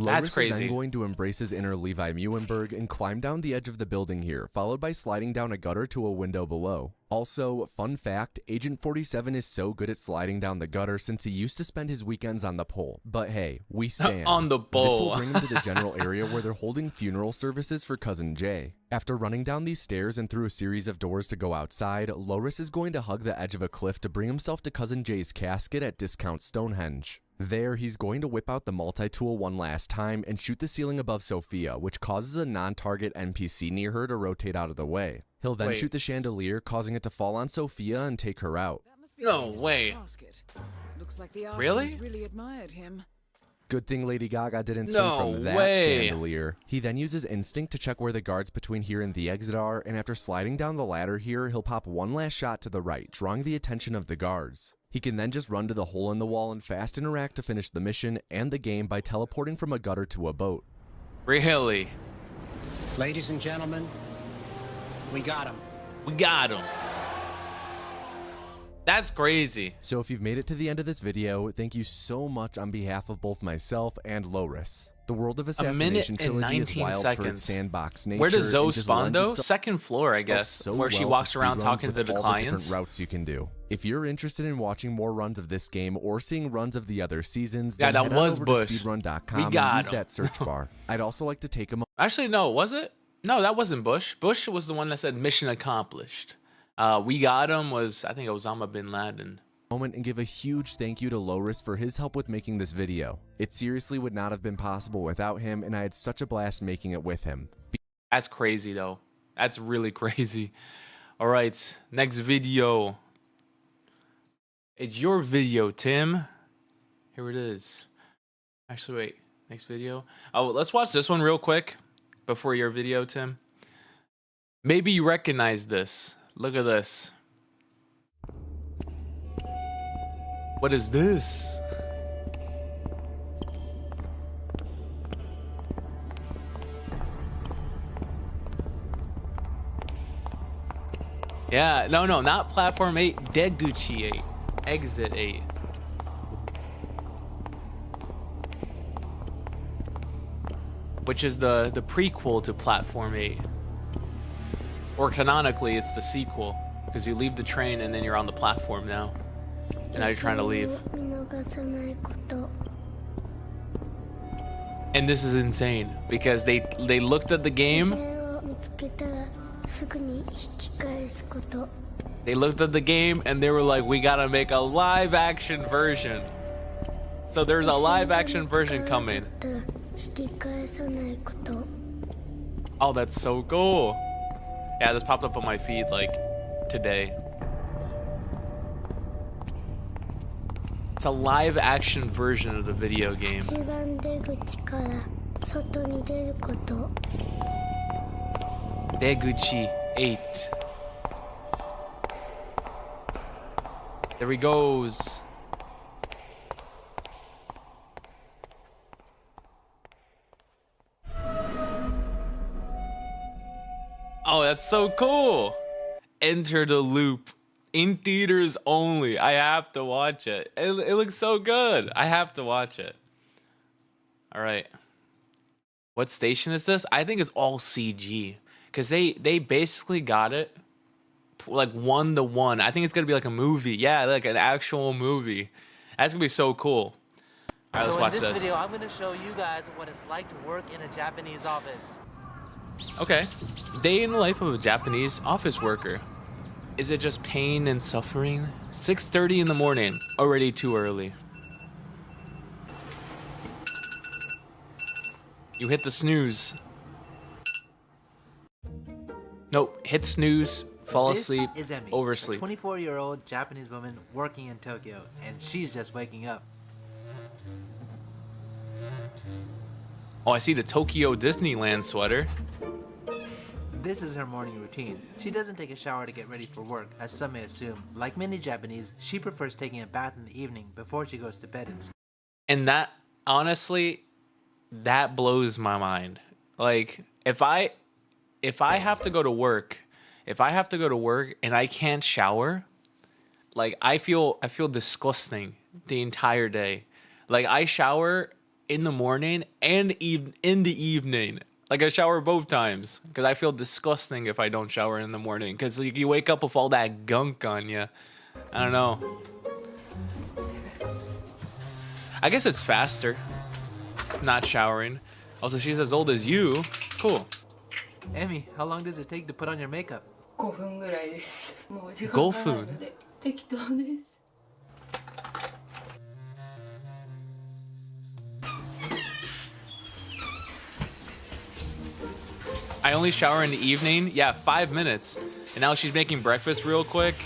That's crazy. Loris is then going to embrace his inner Levi Muhlenberg and climb down the edge of the building here, followed by sliding down a gutter to a window below. Also, fun fact, Agent 47 is so good at sliding down the gutter since he used to spend his weekends on the pole. But hey, we stand. On the pole. This will bring him to the general area where they're holding funeral services for Cousin Jay. After running down these stairs and through a series of doors to go outside, Loris is going to hug the edge of a cliff to bring himself to Cousin Jay's casket at Discount Stonehenge. There, he's going to whip out the multi-tool one last time and shoot the ceiling above Sophia, which causes a non-target NPC near her to rotate out of the way. He'll then shoot the chandelier, causing it to fall on Sophia and take her out. No way. Looks like the Really? really admired him. Good thing Lady Gaga didn't swing from that chandelier. He then uses instinct to check where the guards between here and the exit are, and after sliding down the ladder here, he'll pop one last shot to the right, drawing the attention of the guards. He can then just run to the hole in the wall and fast interact to finish the mission and the game by teleporting from a gutter to a boat. Really? Ladies and gentlemen, we got him. We got him. That's crazy. So if you've made it to the end of this video, thank you so much on behalf of both myself and Loris. The World of Assassination trilogy is wild for its sandbox nature. Where does Zoe spawn though? Second floor, I guess, where she walks around talking to the clients. Different routes you can do. If you're interested in watching more runs of this game or seeing runs of the other seasons, then head on over to speedrun.com and use that search bar. I'd also like to take a moment. Actually, no, was it? No, that wasn't Bush. Bush was the one that said mission accomplished. We got him was, I think, Osama bin Laden. And give a huge thank you to Loris for his help with making this video. It seriously would not have been possible without him, and I had such a blast making it with him. That's crazy though. That's really crazy. All right, next video. It's your video, Tim. Here it is. Actually, wait, next video. Oh, let's watch this one real quick before your video, Tim. Maybe you recognize this. Look at this. What is this? Yeah, no, not Platform 8, Deguchi 8, Exit 8. Which is the prequel to Platform 8. Or canonically, it's the sequel, because you leave the train and then you're on the platform now. And now you're trying to leave. And this is insane, because they looked at the game. They looked at the game and they were like, we gotta make a live action version. So there's a live action version coming. Oh, that's so cool. Yeah, this popped up on my feed like today. a live action version of the video game. Deguchi 8. There he goes. Oh, that's so cool. Enter the loop. In theaters only. I have to watch it. It looks so good. I have to watch it. All right. What station is this? I think it's all CG. Because they basically got it like 1-to-1. I think it's going to be like a movie. Yeah, like an actual movie. That's going to be so cool. All right, let's watch this. So in this video, I'm going to show you guys what it's like to work in a Japanese office. Okay. Day in the life of a Japanese office worker. Is it just pain and suffering? 6:30 in the morning. Already too early. You hit the snooze. Nope. Hit snooze. Fall asleep. This is Emi, oversleep. A 24-year-old Japanese woman working in Tokyo, and she's just waking up. Oh, I see the Tokyo Disneyland sweater. This is her morning routine. She doesn't take a shower to get ready for work, as some may assume. Like many Japanese, she prefers taking a bath in the evening before she goes to bed and sleep. And that, honestly, that blows my mind. Like, if I have to go to work, and I can't shower, like I feel disgusting the entire day. Like I shower in the morning and in the evening. Like I shower both times because I feel disgusting if I don't shower in the morning because like, you wake up with all that gunk on you. I don't know. I guess it's faster not showering. Also, she's as old as you. Cool. Emi, how long does it take to put on your makeup? 5分ぐらいです。もう時間5がないので適当です。I only shower in the evening. Yeah, 5 minutes. And now she's making breakfast real quick.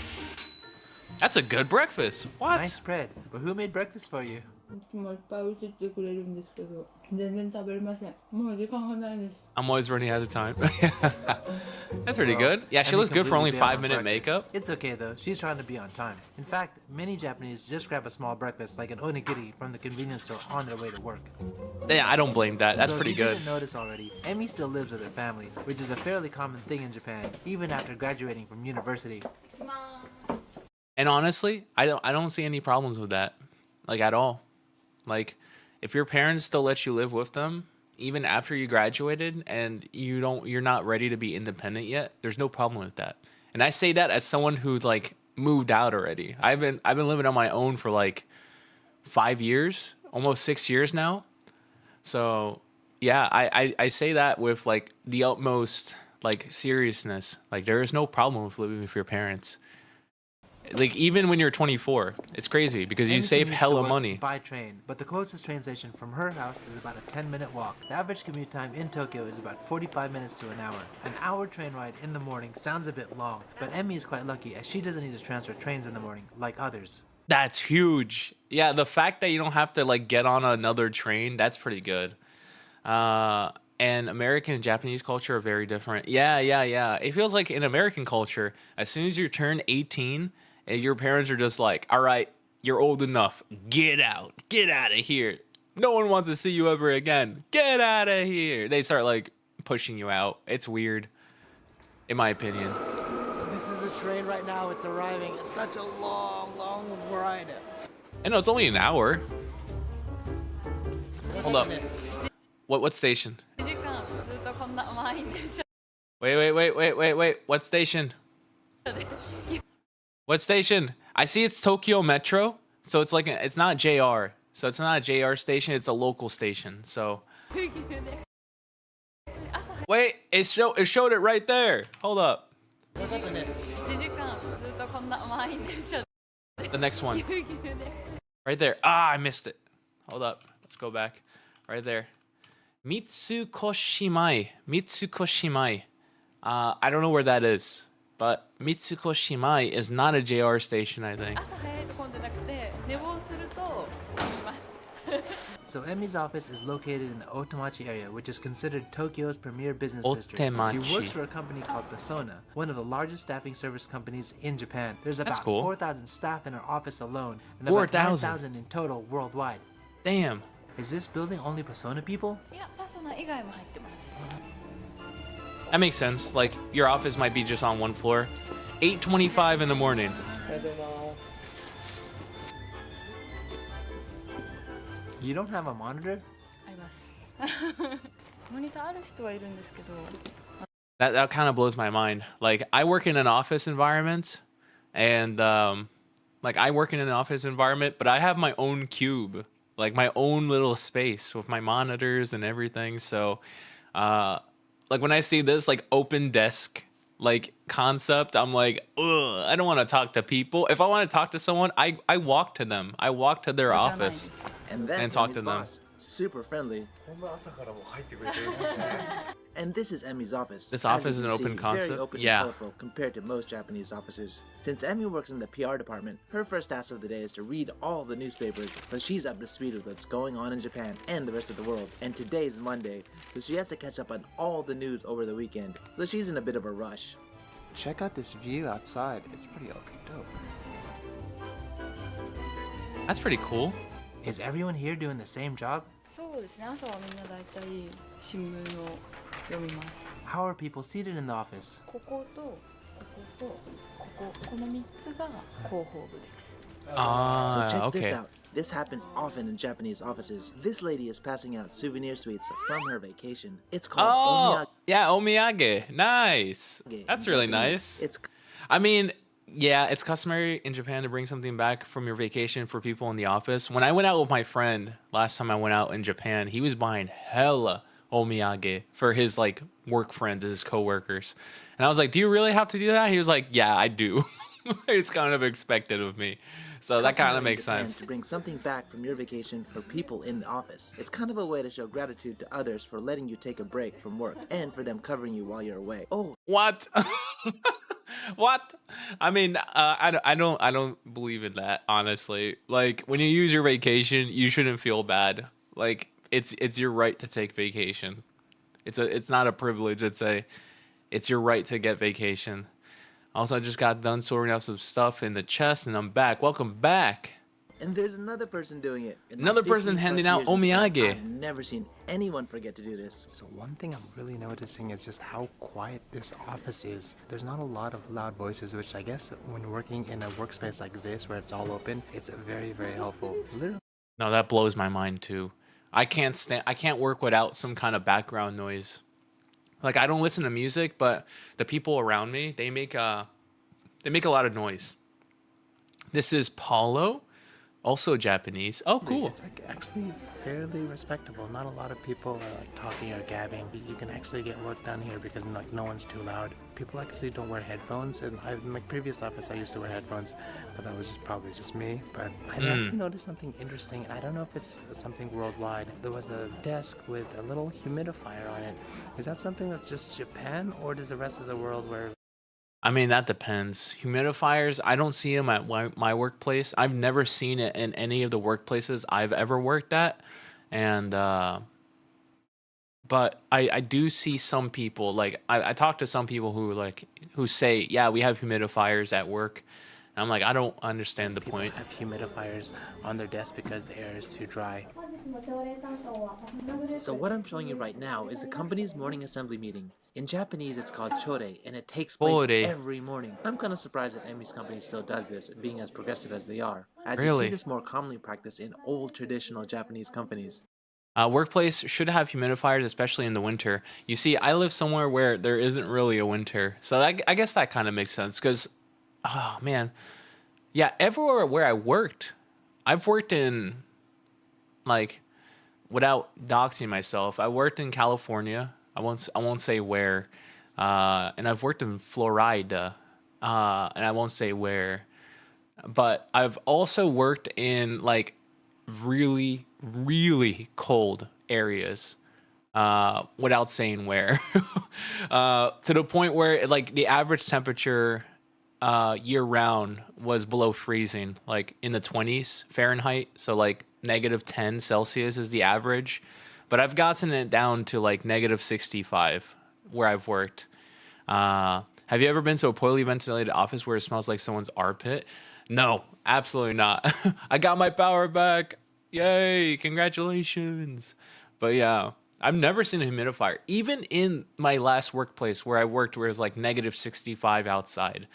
That's a good breakfast. What? Nice spread. But who made breakfast for you? いつもいっぱい教えてくれるんですけど、全然食べれません。もう時間がないです。I'm always running out of time. That's pretty good. Yeah, she looks good for only 5-minute makeup. It's okay though. She's trying to be on time. In fact, many Japanese just grab a small breakfast like an onigiri from the convenience store on their way to work. Yeah, I don't blame that. That's so pretty if you good. didn't notice already, Emi still lives with her family, which is a fairly common thing in Japan, even after graduating from university. And honestly, I don't see any problems with that, like at all. Like, if your parents still let you live with them, even after you graduated and you're not ready to be independent yet, there's no problem with that. And I say that as someone who's like moved out already. I've been living on my own for like 5 years, almost 6 years now. So yeah, I say that with like the utmost like seriousness. Like there is no problem with living with your parents. Like even when you're 24, it's crazy because you save hella money. By train, but the closest train station from her house is about a 10-minute walk. The average commute time in Tokyo is about 45 minutes to an hour. An hour train ride in the morning sounds a bit long, but Emi is quite lucky as she doesn't need to transfer trains in the morning like others. That's huge. Yeah, the fact that you don't have to like get on another train, that's pretty good. And American and Japanese culture are very different. Yeah. It feels like in American culture, as soon as you turn 18, and your parents are just like, all right, you're old enough. Get out of here. No one wants to see you ever again. Get out of here. They start like pushing you out. It's weird, in my opinion. So this is the train right now. It's arriving. It's such a long ride. I know it's only an hour. Hold up. What station? Wait. What station? What station? I see it's Tokyo Metro, so it's like it's not JR. So it's not a JR station, it's a local station. So wait, it showed it right there. Hold up. The next one. Right there. Ah, I missed it. Hold up. Let's go back. Right there. Mitsukoshimai. I don't know where that is. But Mitsukoshimai is not a JR station, I think. So Emi's office is located in the Otemachi area, which is considered Tokyo's premier business district. Otemachi. She works for a company called Persona, one of the largest staffing service companies in Japan. There's about cool. 4,000 staff in her office alone, and about 9,000 in total worldwide. Damn. Is this building only Persona people? いや、パソナ以外も入ってます。 That makes sense. Like, your office might be just on one floor. 8:25 in the morning. おはようございます。 You don't have a monitor? あります。モニターある人はいるんですけど。 That kind of blows my mind. Like, I work in an office environment, and like, I work in an office environment, but I have my own cube, like my own little space with my monitors and everything. So, like, when I see this like open desk like concept, I'm like, ugh, I don't want to talk to people. If I want to talk to someone, I walk to them. I walk to their office and talk to them. Boss. Super friendly. And this is Emi's office. This office is an open Very concept? open Yeah. and colorful compared to most Japanese offices. Since Emi works in the PR department, her first task of the day is to read all the newspapers, so she's up to speed with what's going on in Japan and the rest of the world. And today's Monday, so she has to catch up on all the news over the weekend, so she's in a bit of a rush. Check out this view outside. It's pretty dope. That's pretty cool. Is everyone here doing the same job? そうですね。朝はみんな大体新聞を読みます。 How are people seated in the office? こことこことこの3つが広報部です。 So check okay. this out. This happens often in Japanese offices. This lady is passing out souvenir sweets from her vacation. It's called Oh, omiyage. yeah, omiyage. Nice. That's in really Japanese. nice. I mean, yeah, it's customary in Japan to bring something back from your vacation for people in the office. When I went out with my friend, last time I went out in Japan, he was buying hella omiyage for his like work friends, his coworkers. And I was like, do you really have to do that? He was like, yeah, I do. It's kind of expected of me. So that kind of makes sense. To bring something back from your vacation for people in the office. It's kind of a way to show gratitude to others for letting you take a break from work and for them covering you while you're away. Oh, What? What? I mean, I don't believe in that, honestly. Like, when you use your vacation, you shouldn't feel bad. Like, it's your right to take vacation. It's not a privilege. It's your right to get vacation. Also, I just got done sorting out some stuff in the chest, and I'm back. Welcome back. and there's another person doing it. In my Another person 15+ handing out years in Japan, omiyage. I've never seen anyone forget to do this. So one thing I'm really noticing is just how quiet this office is. There's not a lot of loud voices, which I guess when working in a workspace like this where it's all open, it's very, very helpful. Literally. No, that blows my mind too. I can't work without some kind of background noise. Like, I don't listen to music, but the people around me, they make a lot of noise. This is Paulo, also Japanese. Oh, cool. It's like actually fairly respectable. Not a lot of people are like talking or gabbing. You can actually get work done here because like no one's too loud. People actually don't wear headphones, and in my previous office I used to wear headphones, but that was probably just me. But I actually noticed something interesting. I don't know if it's something worldwide. There was a desk with a little humidifier on it. Is that something that's just Japan, or does the rest of the world wear? I mean, that depends. Humidifiers, I don't see them at my workplace. I've never seen it in any of the workplaces I've ever worked at. And, but I do see some people, like, I talk to some people who say, yeah, we have humidifiers at work. And I'm like, I don't understand the point. Have humidifiers on their desk because the air is too dry. So what I'm showing you right now is the company's morning assembly meeting. In Japanese, it's called chore, and it takes place Chore. every morning. I'm kind of surprised that Emi's company still does this, being as progressive as they are, as Really? you see this more commonly practiced in old traditional Japanese companies. Workplace should have humidifiers, especially in the winter. You see, I live somewhere where there isn't really a winter. So I guess that kind of makes sense because, oh, man. Yeah, everywhere where I worked, I've worked in, like, without doxing myself, I worked in California. I won't say where. And I've worked in Florida. And I won't say where. But I've also worked in, like, really, really cold areas. Without saying where. To the point where, like, the average temperature year round was below freezing, like in the 20s Fahrenheit. So, like, -10 Celsius is the average, but I've gotten it down to like -65 where I've worked. Have you ever been to a poorly ventilated office where it smells like someone's armpit? No, absolutely not. I got my power back. Yay, congratulations. But yeah, I've never seen a humidifier. Even in my last workplace where I worked, where it was like -65 outside,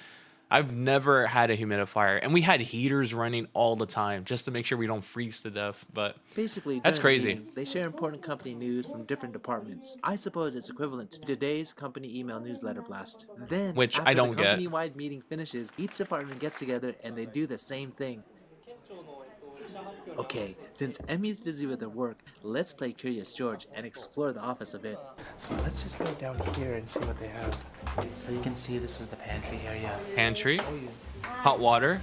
I've never had a humidifier. And we had heaters running all the time just to make sure we don't freeze to death. But basically, that's crazy. Meeting, they share important company news from different departments. I suppose it's equivalent to today's company email newsletter blast. Then, which after I don't the get. company-wide meeting finishes, each department gets together and they do the same thing. Okay, since Emmy's busy with her work, let's play Curious George and explore the office a bit. So let's just go down here and see what they have. So you can see this is the pantry area. Pantry? Hot water?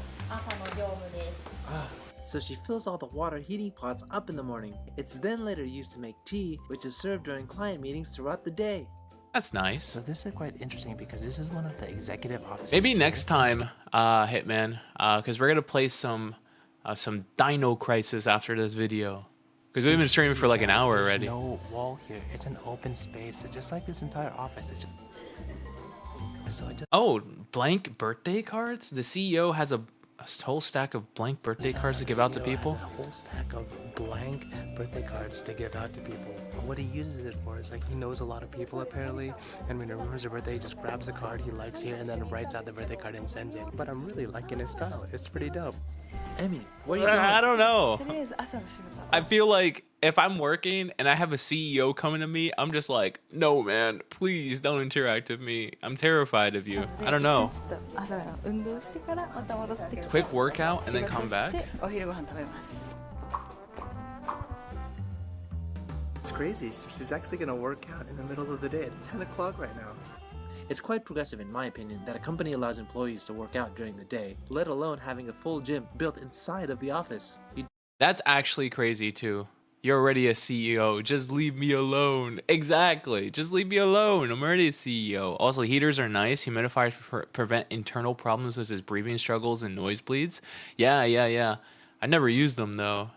So she fills all the water heating pots up in the morning. It's then later used to make tea, which is served during client meetings throughout the day. That's nice. So this is quite interesting because this is one of the executive offices. Maybe next time, Hitman, because we're gonna play some Dino Crisis after this video, because we've been streaming for like an hour already. There's no wall here. It's an open space, so just like this entire office. Oh, blank birthday cards? The CEO has a whole stack of blank birthday cards to give out to people? Has a whole stack of blank birthday cards to give out to people. What he uses it for is like he knows a lot of people apparently, and when he remembers their birthday, he just grabs a card he likes here and then writes out the birthday card and sends it. But I'm really liking his style. It's pretty dope. Emmy, where are you going? I don't know. I feel like if I'm working and I have a CEO coming to me, I'm just like, no, man, please don't interact with me. I'm terrified of you. I don't know. Quick workout and then come back? It's crazy. She's actually going to work out in the middle of the day at 10 o'clock right now. It's quite progressive in my opinion that a company allows employees to work out during the day, let alone having a full gym built inside of the office. That's actually crazy too. You're already a CEO. Just leave me alone. Exactly. Just leave me alone. I'm already a CEO. Also, heaters are nice. Humidifiers prevent internal problems such as breathing struggles and nosebleeds. Yeah. I never used them though.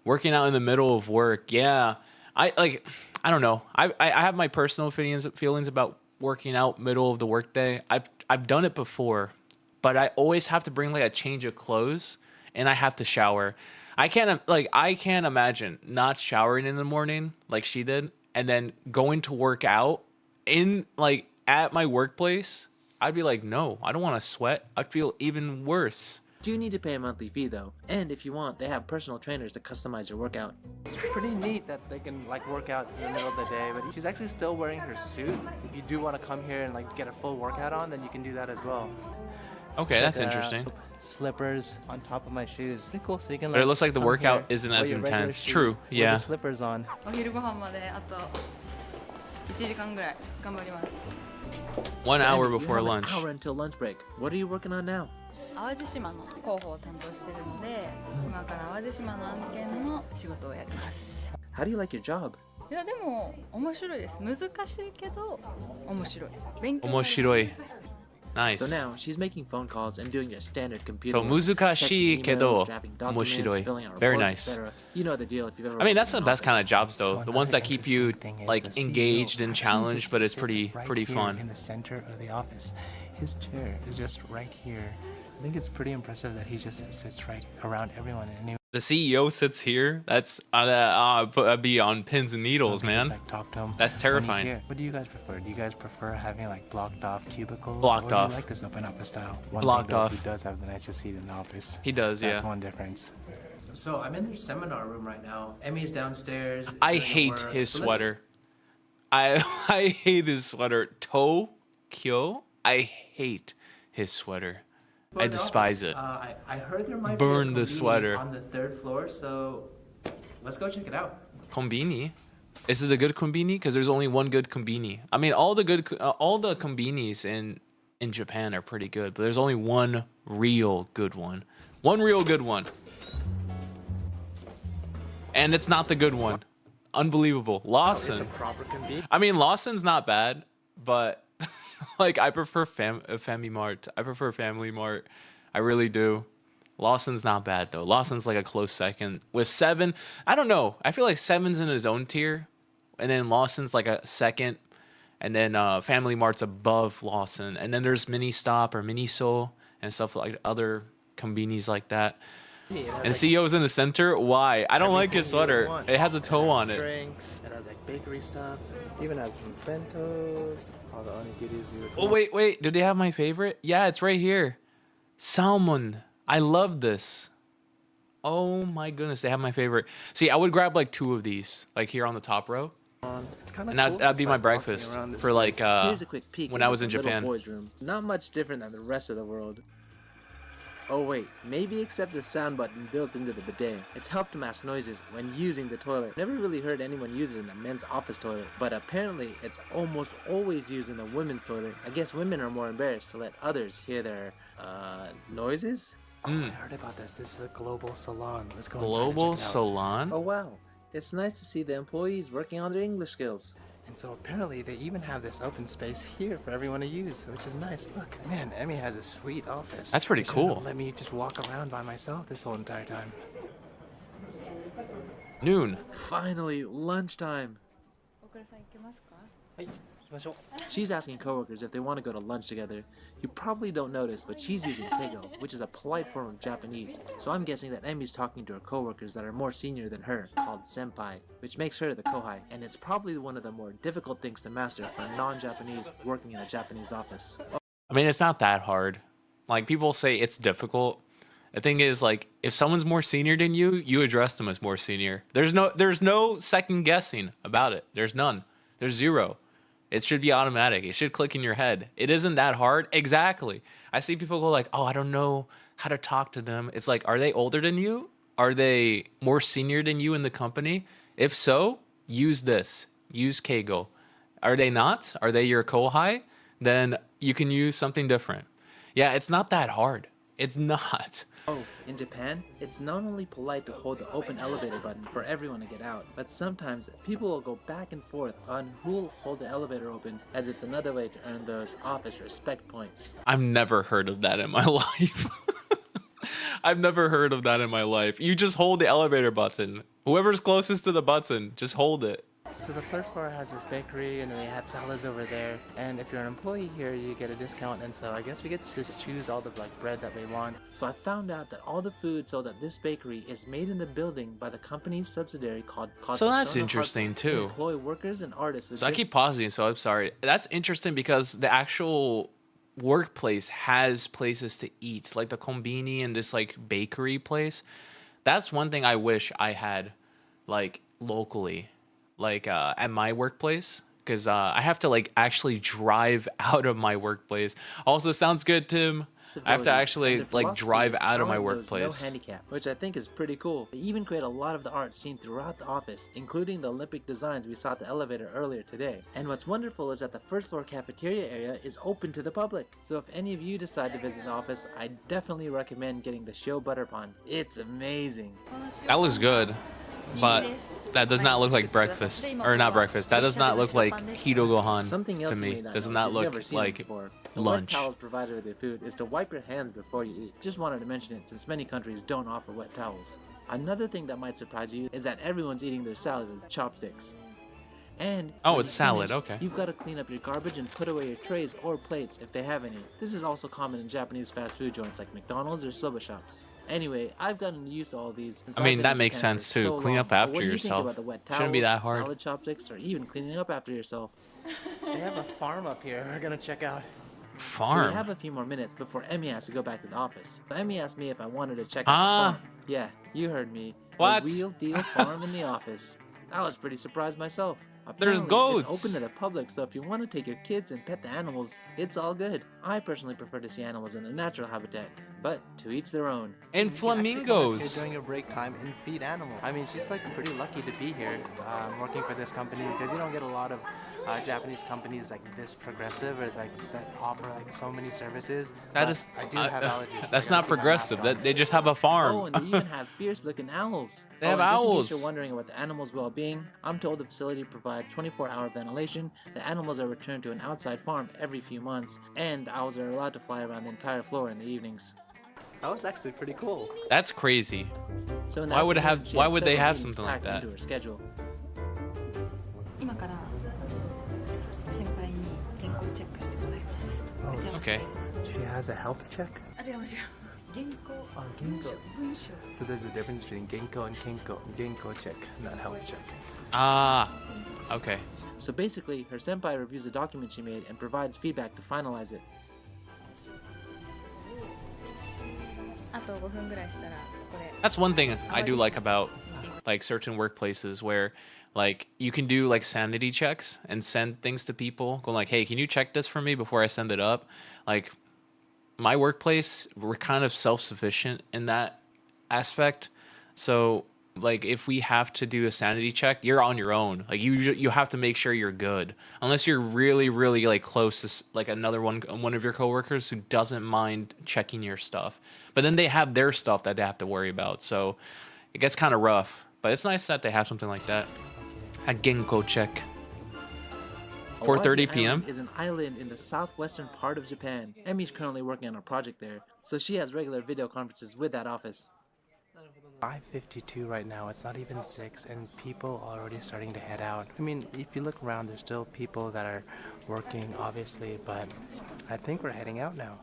Working out in the middle of work. Yeah. I don't know. I have my personal feelings about working out middle of the workday. I've done it before, but I always have to bring like a change of clothes and I have to shower. I can't imagine not showering in the morning like she did and then going to work out in like at my workplace. I'd be like, no, I don't want to sweat. I'd feel even worse. You do need to pay a monthly fee though, and if you want, they have personal trainers to customize your workout. It's pretty neat that they can like work out in the middle of the day, but she's actually still wearing her suit. If you do want to come here and like get a full workout on, then you can do that as well. Okay, that's interesting. Slippers on top of my shoes. Pretty cool. So you can. But it looks like the workout isn't as intense. True. Yeah. With the slippers on. 1 hour Emmy, before you have lunch. An hour until lunch break. What are you working on now? 淡路島の広報を担当しているので、今から淡路島の案件の仕事をやります。 How do you like your job? いやでも面白いです。難しいけど面白い。勉強が面白い。Nice. So now she's making phone calls and doing your standard computer. So 難しいけど面白い。Very nice. You know the deal if you've ever. I mean, that's the best kind of jobs though. The ones that keep you like engaged and challenged, but it's pretty fun. In the center of the office, his chair is just right here. I think it's pretty impressive that he just sits right around everyone. And the CEO sits here. That's I'd be on pins and needles, man. Just, like, talk to him. That's terrifying. What do you guys prefer? Do you guys prefer having like blocked off cubicles? Blocked off. Do you like this open office style? Blocked off. He does have the nicest seat in the office. He does, yeah. That's one difference. So I'm in their seminar room right now. Emmy's downstairs. I hate his sweater. I hate his sweater. Tokyo. I hate his sweater. I despise it. I heard there might Burn be a the sweater. On the 3rd floor, so let's go check it out. Konbini? Is it a good konbini? Because there's only one good konbini. I mean, all the konbinis in Japan are pretty good, but there's only one real good one. One real good one. And it's not the good one. Unbelievable. Lawson. It's a proper konbini. I mean, Lawson's not bad, but like I prefer Family Mart. I prefer Family Mart. I really do. Lawson's not bad though. Lawson's like a close second. With 7, I don't know. I feel like 7's in his own tier, and then Lawson's like a second, and then Family Mart's above Lawson, and then there's Mini Stop or Miniso and stuff like other convenies like that. And like, CEO's in the center. Why? I don't like his sweater. It has a toe on it. Drinks. It has like bakery stuff. Even has some bentos. All the onigiris you would. Oh wait. Do they have my favorite? Yeah, it's right here. Salmon. I love this. Oh my goodness, they have my favorite. See, I would grab like 2 of these, like here on the top row. It's kind of and that'd be my breakfast for like Here's a quick peek when I was in the Japan. Boys' room. Not much different than the rest of the world. Oh wait, maybe except the sound button built into the bidet. It's helped to mask noises when using the toilet. Never really heard anyone use it in the men's office toilet, but apparently it's almost always used in the women's toilet. I guess women are more embarrassed to let others hear their, noises? Oh, I heard about this. This is a global salon. Let's go Global inside and check it out. salon? Oh wow, it's nice to see the employees working on their English skills. And so apparently they even have this open space here for everyone to use, which is nice. Look, man, Emmy has a sweet office. That's pretty cool. Let me just walk around by myself this whole entire time. Noon. Finally, lunchtime. She's asking coworkers if they want to go to lunch together. You probably don't notice, but she's using keigo, which is a polite form of Japanese. So I'm guessing that Emmy's talking to her coworkers that are more senior than her, called senpai, which makes her the kohai, and it's probably one of the more difficult things to master for a non-Japanese working in a Japanese office. I mean, it's not that hard. Like, people say it's difficult. The thing is, like, if someone's more senior than you, you address them as more senior. There's no second guessing about it. There's none. There's zero. It should be automatic. It should click in your head. It isn't that hard. Exactly. I see people go like, oh, I don't know how to talk to them. It's like, are they older than you? Are they more senior than you in the company? If so, use this. Use keigo. Are they not? Are they your kohai? Then you can use something different. Yeah, it's not that hard. It's not. Oh, in Japan, it's not only polite to hold the open elevator button for everyone to get out, but sometimes people will go back and forth on who'll hold the elevator open, as it's another way to earn those office respect points. I've never heard of that in my life. I've never heard of that in my life. You just hold the elevator button. Whoever's closest to the button, just hold it. So the first floor has this bakery, and then they have salads over there. And if you're an employee here, you get a discount. And so I guess we get to just choose all the bread that we want. So I found out that all the food sold at this bakery is made in the building by the company's subsidiary called So that's Persona interesting Hartford. too. They employ workers and artists. So I keep pausing, so I'm sorry. That's interesting because the actual workplace has places to eat, like the konbini and this like bakery place. That's one thing I wish I had, like locally. Like at my workplace, because I have to like actually drive out of my workplace. Also, sounds good, Tim. I have to actually like drive out of my workplace. No handicap, which I think is pretty cool. They even create a lot of the art seen throughout the office, including the Olympic designs we saw at the elevator earlier today. And what's wonderful is that the first floor cafeteria area is open to the public. So if any of you decide to visit the office, I definitely recommend getting the Shio Butter Pon. It's amazing. That looks good, but that does not look like breakfast, or not breakfast. That does not look like Hito Gohan Something else to me. you may not Does know not if you've look never seen it like before. The lunch. wet towels provided with your food is to wipe your hands before you eat. Just wanted to mention it since many countries don't offer wet towels. Another thing that might surprise you is that everyone's eating their salad with chopsticks. And Oh, when it's you salad, finish, okay. You've got to clean up your garbage and put away your trays or plates if they have any. This is also common in Japanese fast food joints like McDonald's or soba shops. Anyway, I've gotten used to all these. I mean, that makes sense too. Clean up after yourself. Shouldn't be that hard. Salad chopsticks, or even cleaning up after yourself. They have a farm up here. We're gonna check out. So Farm. we have a few more minutes before Emmy has to go back to the office. So Emmy asked me if I wanted to check out the farm. Yeah, you heard me. What? A real deal farm in the office. I was pretty surprised myself. There's Apparently, goats. It's open to the public, so if you want to take your kids and pet the animals, it's all good. I personally prefer to see animals in their natural habitat, but to each their own. And flamingos. During your break time and feed animals. I mean, she's like pretty lucky to be here working for this company, because you don't get a lot of Japanese companies like this progressive, or like that offer like so many services. That is, I do have allergies. So that's I gotta not keep my progressive. mask on. That they just have a farm. Oh, and they even have fierce-looking owls. They have and just in owls. case you're wondering about the animals' well-being, I'm told the facility provides 24-hour ventilation. The animals are returned to an outside farm every few months, and the owls are allowed to fly around the entire floor in the evenings. That was actually pretty cool. That's crazy. So why would they have something like that? Into her schedule. Okay. She has a health check? Oh, Genko. So there's a difference between Genko and Kenko. Genko check, not health check. Ah, okay. So basically, her senpai reviews the document she made and provides feedback to finalize it. That's one thing I do like about like certain workplaces where like you can do like sanity checks and send things to people going like, hey, can you check this for me before I send it up? Like my workplace, we're kind of self-sufficient in that aspect. So like if we have to do a sanity check, you're on your own. Like you have to make sure you're good, unless you're really like close to like another one of your coworkers who doesn't mind checking your stuff. But then they have their stuff that they have to worry about, so it gets kind of rough. But it's nice that they have something like that. A Genko check. 4:30 p.m. is an island in the southwestern part of Japan. Emmy's currently working on a project there, so she has regular video conferences with that office. 5:52 right now, it's not even 6 and people are already starting to head out. I mean, if you look around, there's still people that are working, obviously, but I think we're heading out now.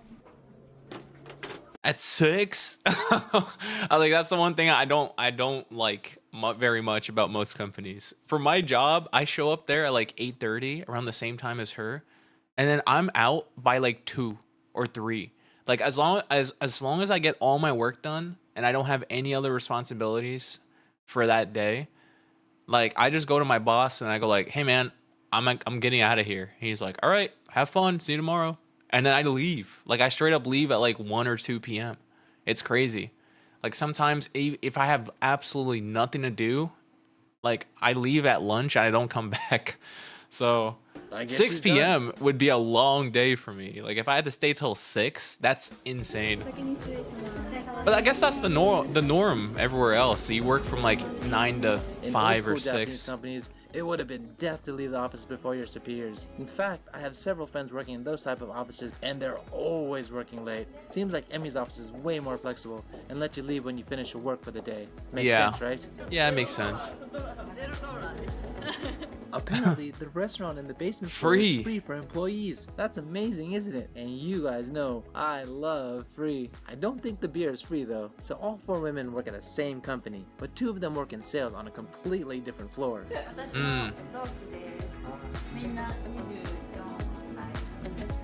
At 6? I think that's the one thing I don't like very much about most companies. For my job, I show up there at like 8:30, around the same time as her, and then I'm out by like 2 or 3. Like as long as I get all my work done and I don't have any other responsibilities for that day, like I just go to my boss and I go like, "Hey man, I'm getting out of here." He's like, "All right, have fun. See you tomorrow." And then I leave. Like I straight up leave at like 1 or 2 p.m. It's crazy. Like sometimes if I have absolutely nothing to do, like I leave at lunch and I don't come back. So 6 p.m. would be a long day for me. Like if I had to stay till 6, that's insane. But I guess that's the norm everywhere else. So you work from like 9 to 5 or 6. Japanese companies, it would have been death to leave the office before your superiors. In fact, I have several friends working in those type of offices, and they're always working late. Seems like Emmy's office is way more flexible and let you leave when you finish your work for the day. Makes sense, right? Yeah, it makes sense. Apparently, the restaurant in the basement floor is free for employees. That's amazing, isn't it? And you guys know I love free. I don't think the beer is free though. So all 4 women work at the same company, but 2 of them work in sales on a completely different floor.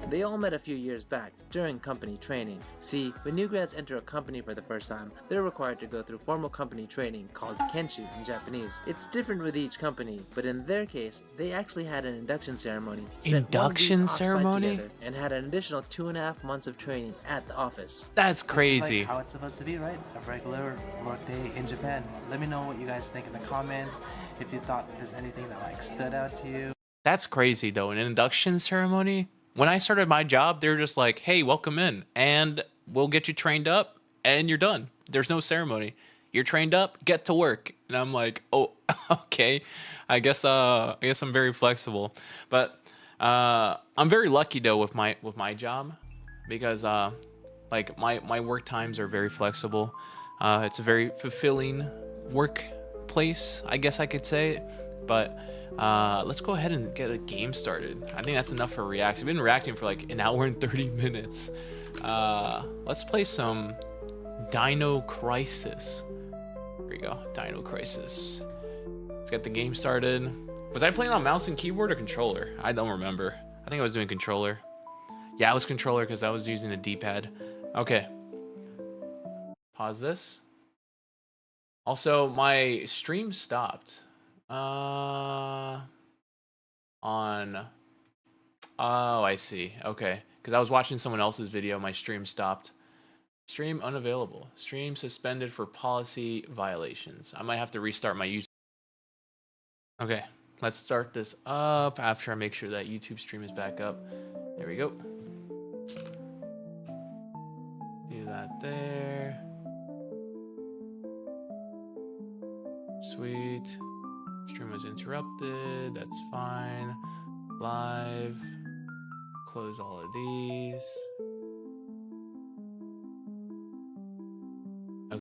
They all met a few years back during company training. See, when new grads enter a company for the first time, they're required to go through formal company training called kenshu in Japanese. It's different with each company, but in their case, they actually had an induction ceremony. Induction ceremony? And had an additional 2.5 months of training at the office. That's crazy. This is like how it's supposed to be, right? A regular workday in Japan. Let me know what you guys think in the comments. If you thought there's anything that like stood out to you. That's crazy though. An induction ceremony? When I started my job, they were just like, hey, welcome in, and we'll get you trained up, and you're done. There's no ceremony. You're trained up, get to work. And I'm like, oh, okay. I guess I'm very flexible. But I'm very lucky though with my job, because like my work times are very flexible. It's a very fulfilling workplace, I guess I could say. But let's go ahead and get a game started. I think that's enough for reacts. We've been reacting for like 1 hour and 30 minutes. Let's play some Dino Crisis. Here we go, Dino Crisis. Let's get the game started. Was I playing on mouse and keyboard or controller? I don't remember. I think I was doing controller. Yeah, it was controller because I was using a D-pad. Okay. Pause this. Also, my stream stopped. Oh, I see. Okay, because I was watching someone else's video. My stream stopped. Stream unavailable. Stream suspended for policy violations. I might have to restart my YouTube. Okay, let's start this up after I make sure that YouTube stream is back up. There we go. Do that there. Sweet. Stream was interrupted. That's fine. Live. Close all of these.